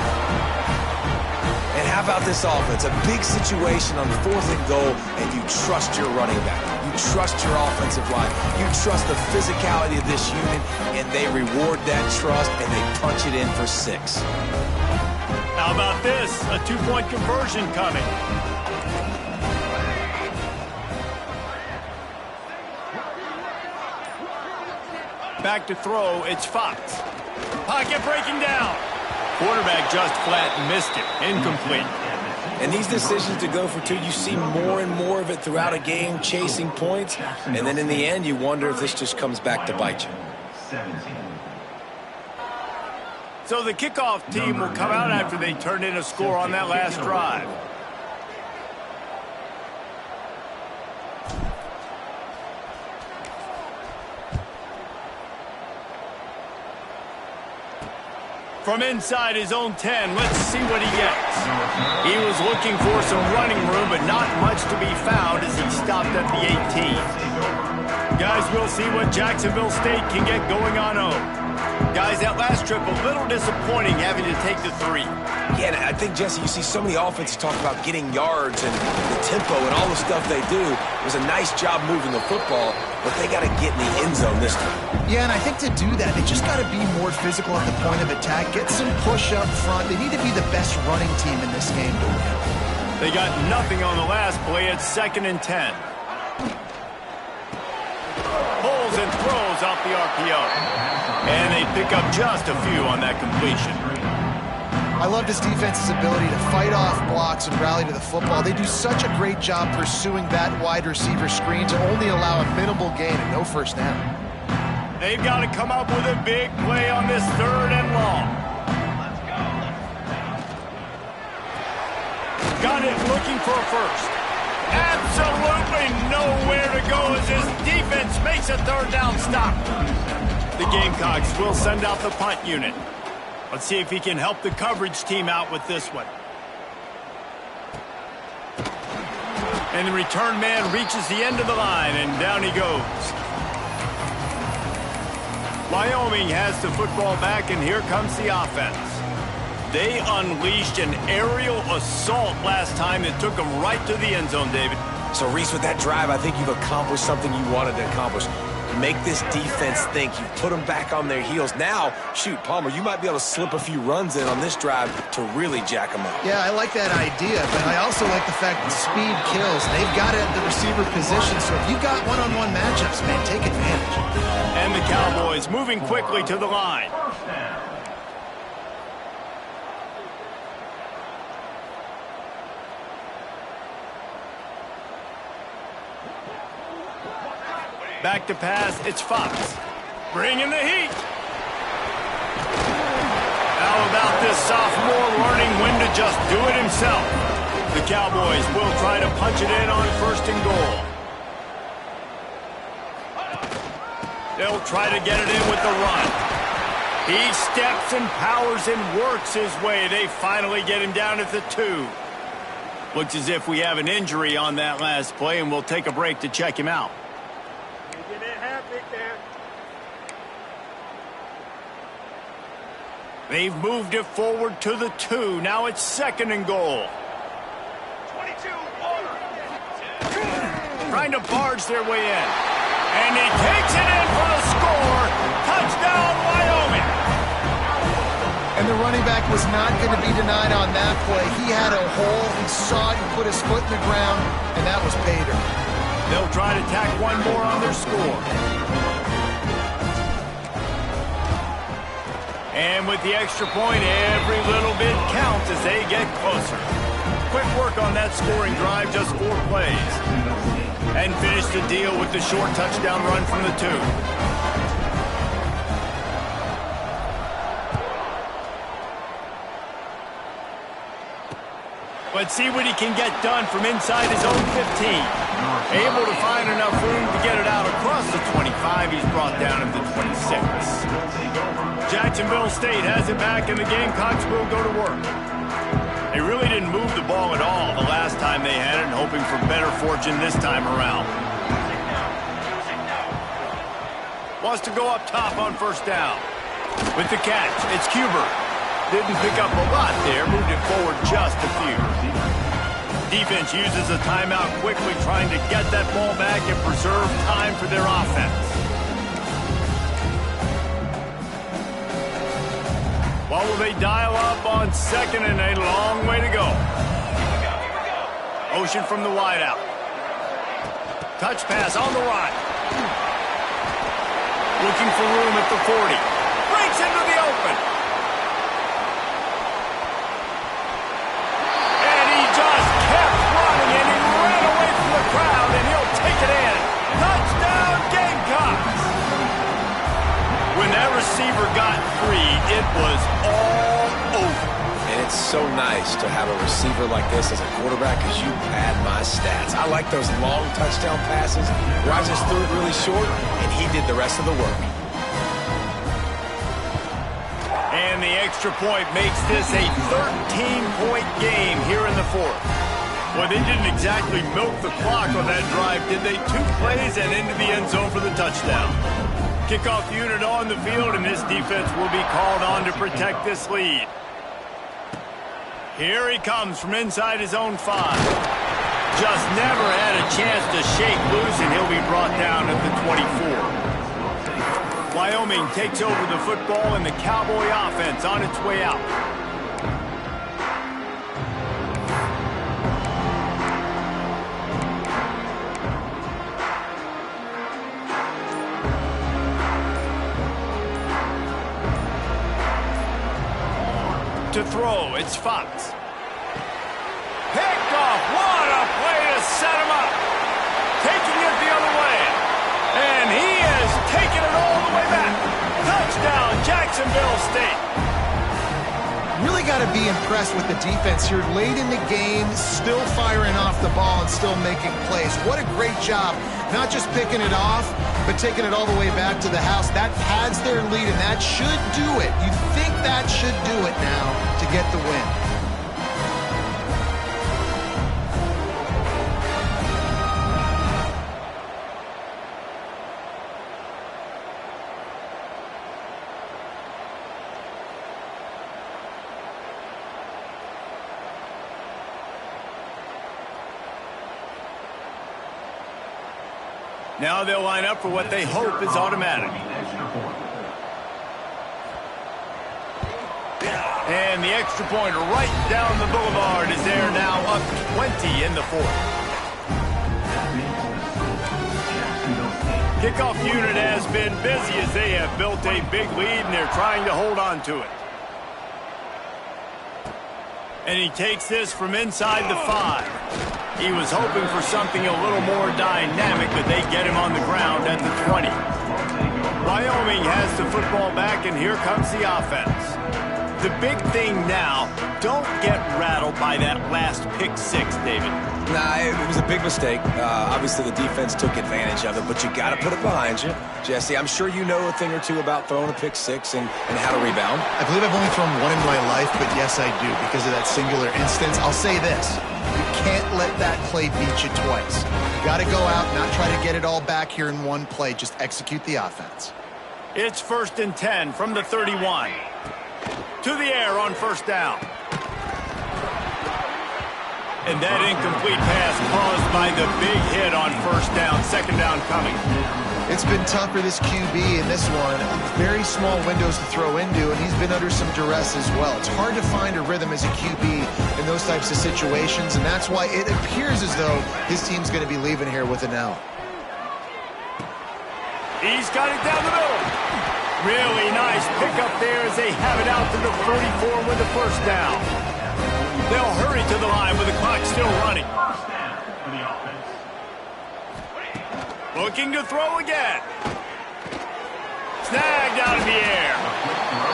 And how about this offense? A big situation on 4th and goal, and you trust your running back. You trust your offensive line. You trust the physicality of this unit, and they reward that trust, and they punch it in for 6. How about this? A 2-point conversion coming. Back to throw, it's Fox. Pocket breaking down. Quarterback just flat missed it. Incomplete. And these decisions to go for 2, you see more and more of it throughout a game, chasing points. And then in the end, you wonder if this just comes back to bite you. So the kickoff team will come out after they turned in a score on that last drive. From inside his own 10, let's see what he gets. He was looking for some running room, but not much to be found as he stopped at the 18. Guys, we'll see what Jacksonville State can get going on home. Guys, that last trip, a little disappointing having to take the 3. Yeah, and I think, Jesse, you see so many offenses talk about getting yards and the tempo and all the stuff they do. It was a nice job moving the football, but they got to get in the end zone this time. Yeah, and I think to do that, they just got to be more physical at the point of attack, get some push up front. They need to be the best running team in this game to win. They got nothing on the last play. It's 2nd and 10. Pulls and throws off the RPO. And they pick up just a few on that completion. I love this defense's ability to fight off blocks and rally to the football. They do such a great job pursuing that wide receiver screen to only allow a minimal gain and no first down. They've got to come up with a big play on this 3rd and long. Got it looking for a first. Absolutely nowhere to go as his defense makes a 3rd down stop. The Gamecocks will send out the punt unit. Let's see if he can help the coverage team out with this one. And the return man reaches the end of the line, and down he goes. Wyoming has the football back, and here comes the offense. They unleashed an aerial assault last time that took them right to the end zone, David. So, Reese, with that drive, I think you've accomplished something you wanted to accomplish. Make this defense think. You put them back on their heels. Now, shoot, Palmer, you might be able to slip a few runs in on this drive to really jack them up. Yeah, I like that idea, but I also like the fact that speed kills. They've got it at the receiver position, so if you got one-on-one matchups, man, take advantage. And the Cowboys moving quickly to the line. Back to pass, it's Fox. Bringing the heat. How about this sophomore learning when to just do it himself? The Cowboys will try to punch it in on 1st and goal. They'll try to get it in with the run. He steps and powers and works his way. They finally get him down at the 2. Looks as if we have an injury on that last play, and we'll take a break to check him out. They've moved it forward to the 2. Now it's 2nd and goal. 22. Trying to barge their way in. And he takes it in for the score. Touchdown, Wyoming. And the running back was not going to be denied on that play. He had a hole. He saw it and put his foot in the ground, and that was pay dirt. They'll try to tack one more on their score. And with the extra point, every little bit counts as they get closer. Quick work on that scoring drive, just 4 plays. And finish the deal with the short touchdown run from the 2. Let's see what he can get done from inside his own 15. Able to find enough room to get it out across the 25. He's brought down at the 26. Jacksonville State has it back, and the Gamecocks will go to work. They really didn't move the ball at all the last time they had it, hoping for better fortune this time around. Wants to go up top on first down. With the catch, it's Cuber. Didn't pick up a lot there, moved it forward just a few. Defense uses a timeout quickly, trying to get that ball back and preserve time for their offense. What will they dial up on second and a long way to go? Motion from the wideout. Touch pass on the right. Looking for room at the 40. Breaks into the open. And he just kept running, and he ran away from the crowd, and he'll take it in. Touchdown, Gamecocks! When that receiver got free, it was all over. And it's so nice to have a receiver like this as a quarterback because you pad my stats. I like those long touchdown passes where I just threw it really short, and he did the rest of the work. And the extra point makes this a 13-point game here in the fourth. Well, they didn't exactly milk the clock on that drive, did they? 2 plays and into the end zone for the touchdown. Kickoff unit on the field, and this defense will be called on to protect this lead. Here he comes from inside his own 5. Just never had a chance to shake loose, and he'll be brought down at the 24. Wyoming takes over the football, and the Cowboy offense on its way out. To throw, it's Fox. Picked off, what a play to set him up. Taking it the other way. And he is taking it all the way back. Touchdown, Jacksonville State. Really got to be impressed with the defense here late in the game, still firing off the ball and still making plays. What a great job, not just picking it off, but taking it all the way back to the house. That pads their lead, and that should do it. You'd think that should do it now to get the win. Now they'll line up for what they hope is automatic. And the extra point right down the boulevard is there now, up 20 in the fourth. Kickoff unit has been busy as they have built a big lead, and they're trying to hold on to it. And he takes this from inside the 5. He was hoping for something a little more dynamic, but they get him on the ground at the 20. Wyoming has the football back, and here comes the offense. The big thing now, don't get rattled by that last pick 6, David. Nah, it was a big mistake. Obviously, the defense took advantage of it, but you got to put it behind you. Jesse, I'm sure you know a thing or two about throwing a pick 6 and how to rebound. I believe I've only thrown one in my life, but yes, I do. Because of that singular instance, I'll say this. You can't let that play beat you twice. You got to go out, not try to get it all back here in one play. Just execute the offense. It's 1st and 10 from the 31. To the air on first down. And that incomplete pass caused by the big hit on first down. Second down coming. It's been tough for this QB in this one. Very small windows to throw into, and he's been under some duress as well. It's hard to find a rhythm as a QB in those types of situations, and that's why it appears as though his team's going to be leaving here with an L. He's got it down the middle. Really nice pickup there as they have it out to the 34 with the first down. They'll hurry to the line with the clock still running. Looking to throw again. Snagged out of the air.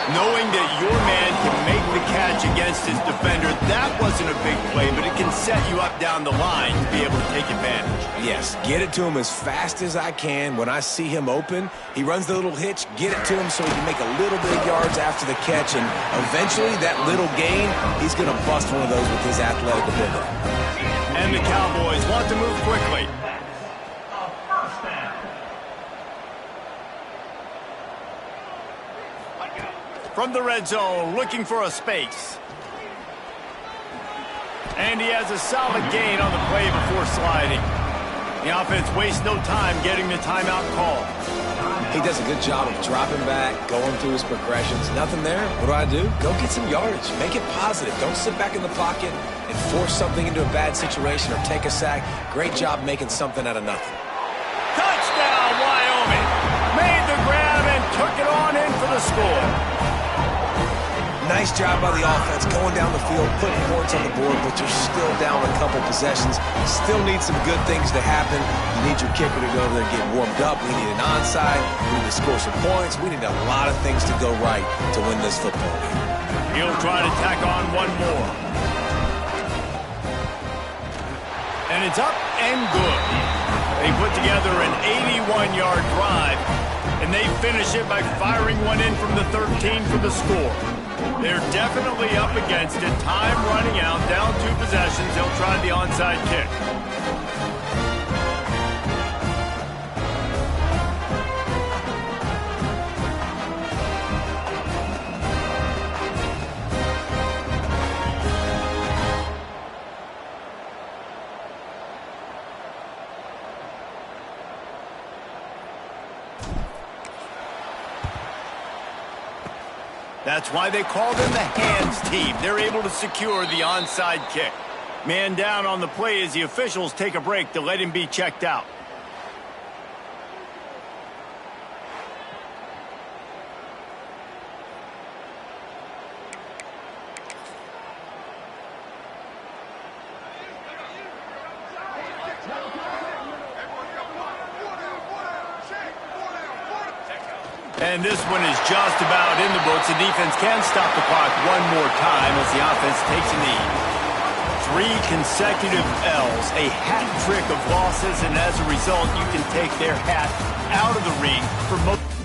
Knowing that your man can make the catch against his defender, that wasn't a big play, but it can set you up down the line to be able to take advantage. Yes, get it to him as fast as I can. When I see him open, he runs the little hitch, get it to him so he can make a little bit of yards after the catch, and eventually that little gain, he's going to bust one of those with his athletic ability. And the Cowboys want to move quickly. From the red zone, looking for a space. And he has a solid gain on the play before sliding. The offense wastes no time getting the timeout call. He does a good job of dropping back, going through his progressions. Nothing there. What do? Go get some yardage. Make it positive. Don't sit back in the pocket and force something into a bad situation or take a sack. Great job making something out of nothing. Touchdown, Wyoming. Made the grab and took it on in for the score. Nice job by the offense going down the field, putting points on the board, but you're still down a couple possessions. Still need some good things to happen. You need your kicker to go over there and get warmed up. We need an onside. We need to score some points. We need a lot of things to go right to win this football game. He'll try to tack on one more. And it's up and good. They put together an 81-yard drive, and they finish it by firing one in from the 13 for the score. They're definitely up against it. Time running out, down 2 possessions. They'll try the onside kick. That's why they call them the hands team. They're able to secure the onside kick. Man down on the play as the officials take a break to let him be checked out. And this one is just about in the books. The defense can stop the clock one more time as the offense takes a knee. 3 consecutive L's, a hat trick of losses, and as a result, you can take their hat out of the ring for most.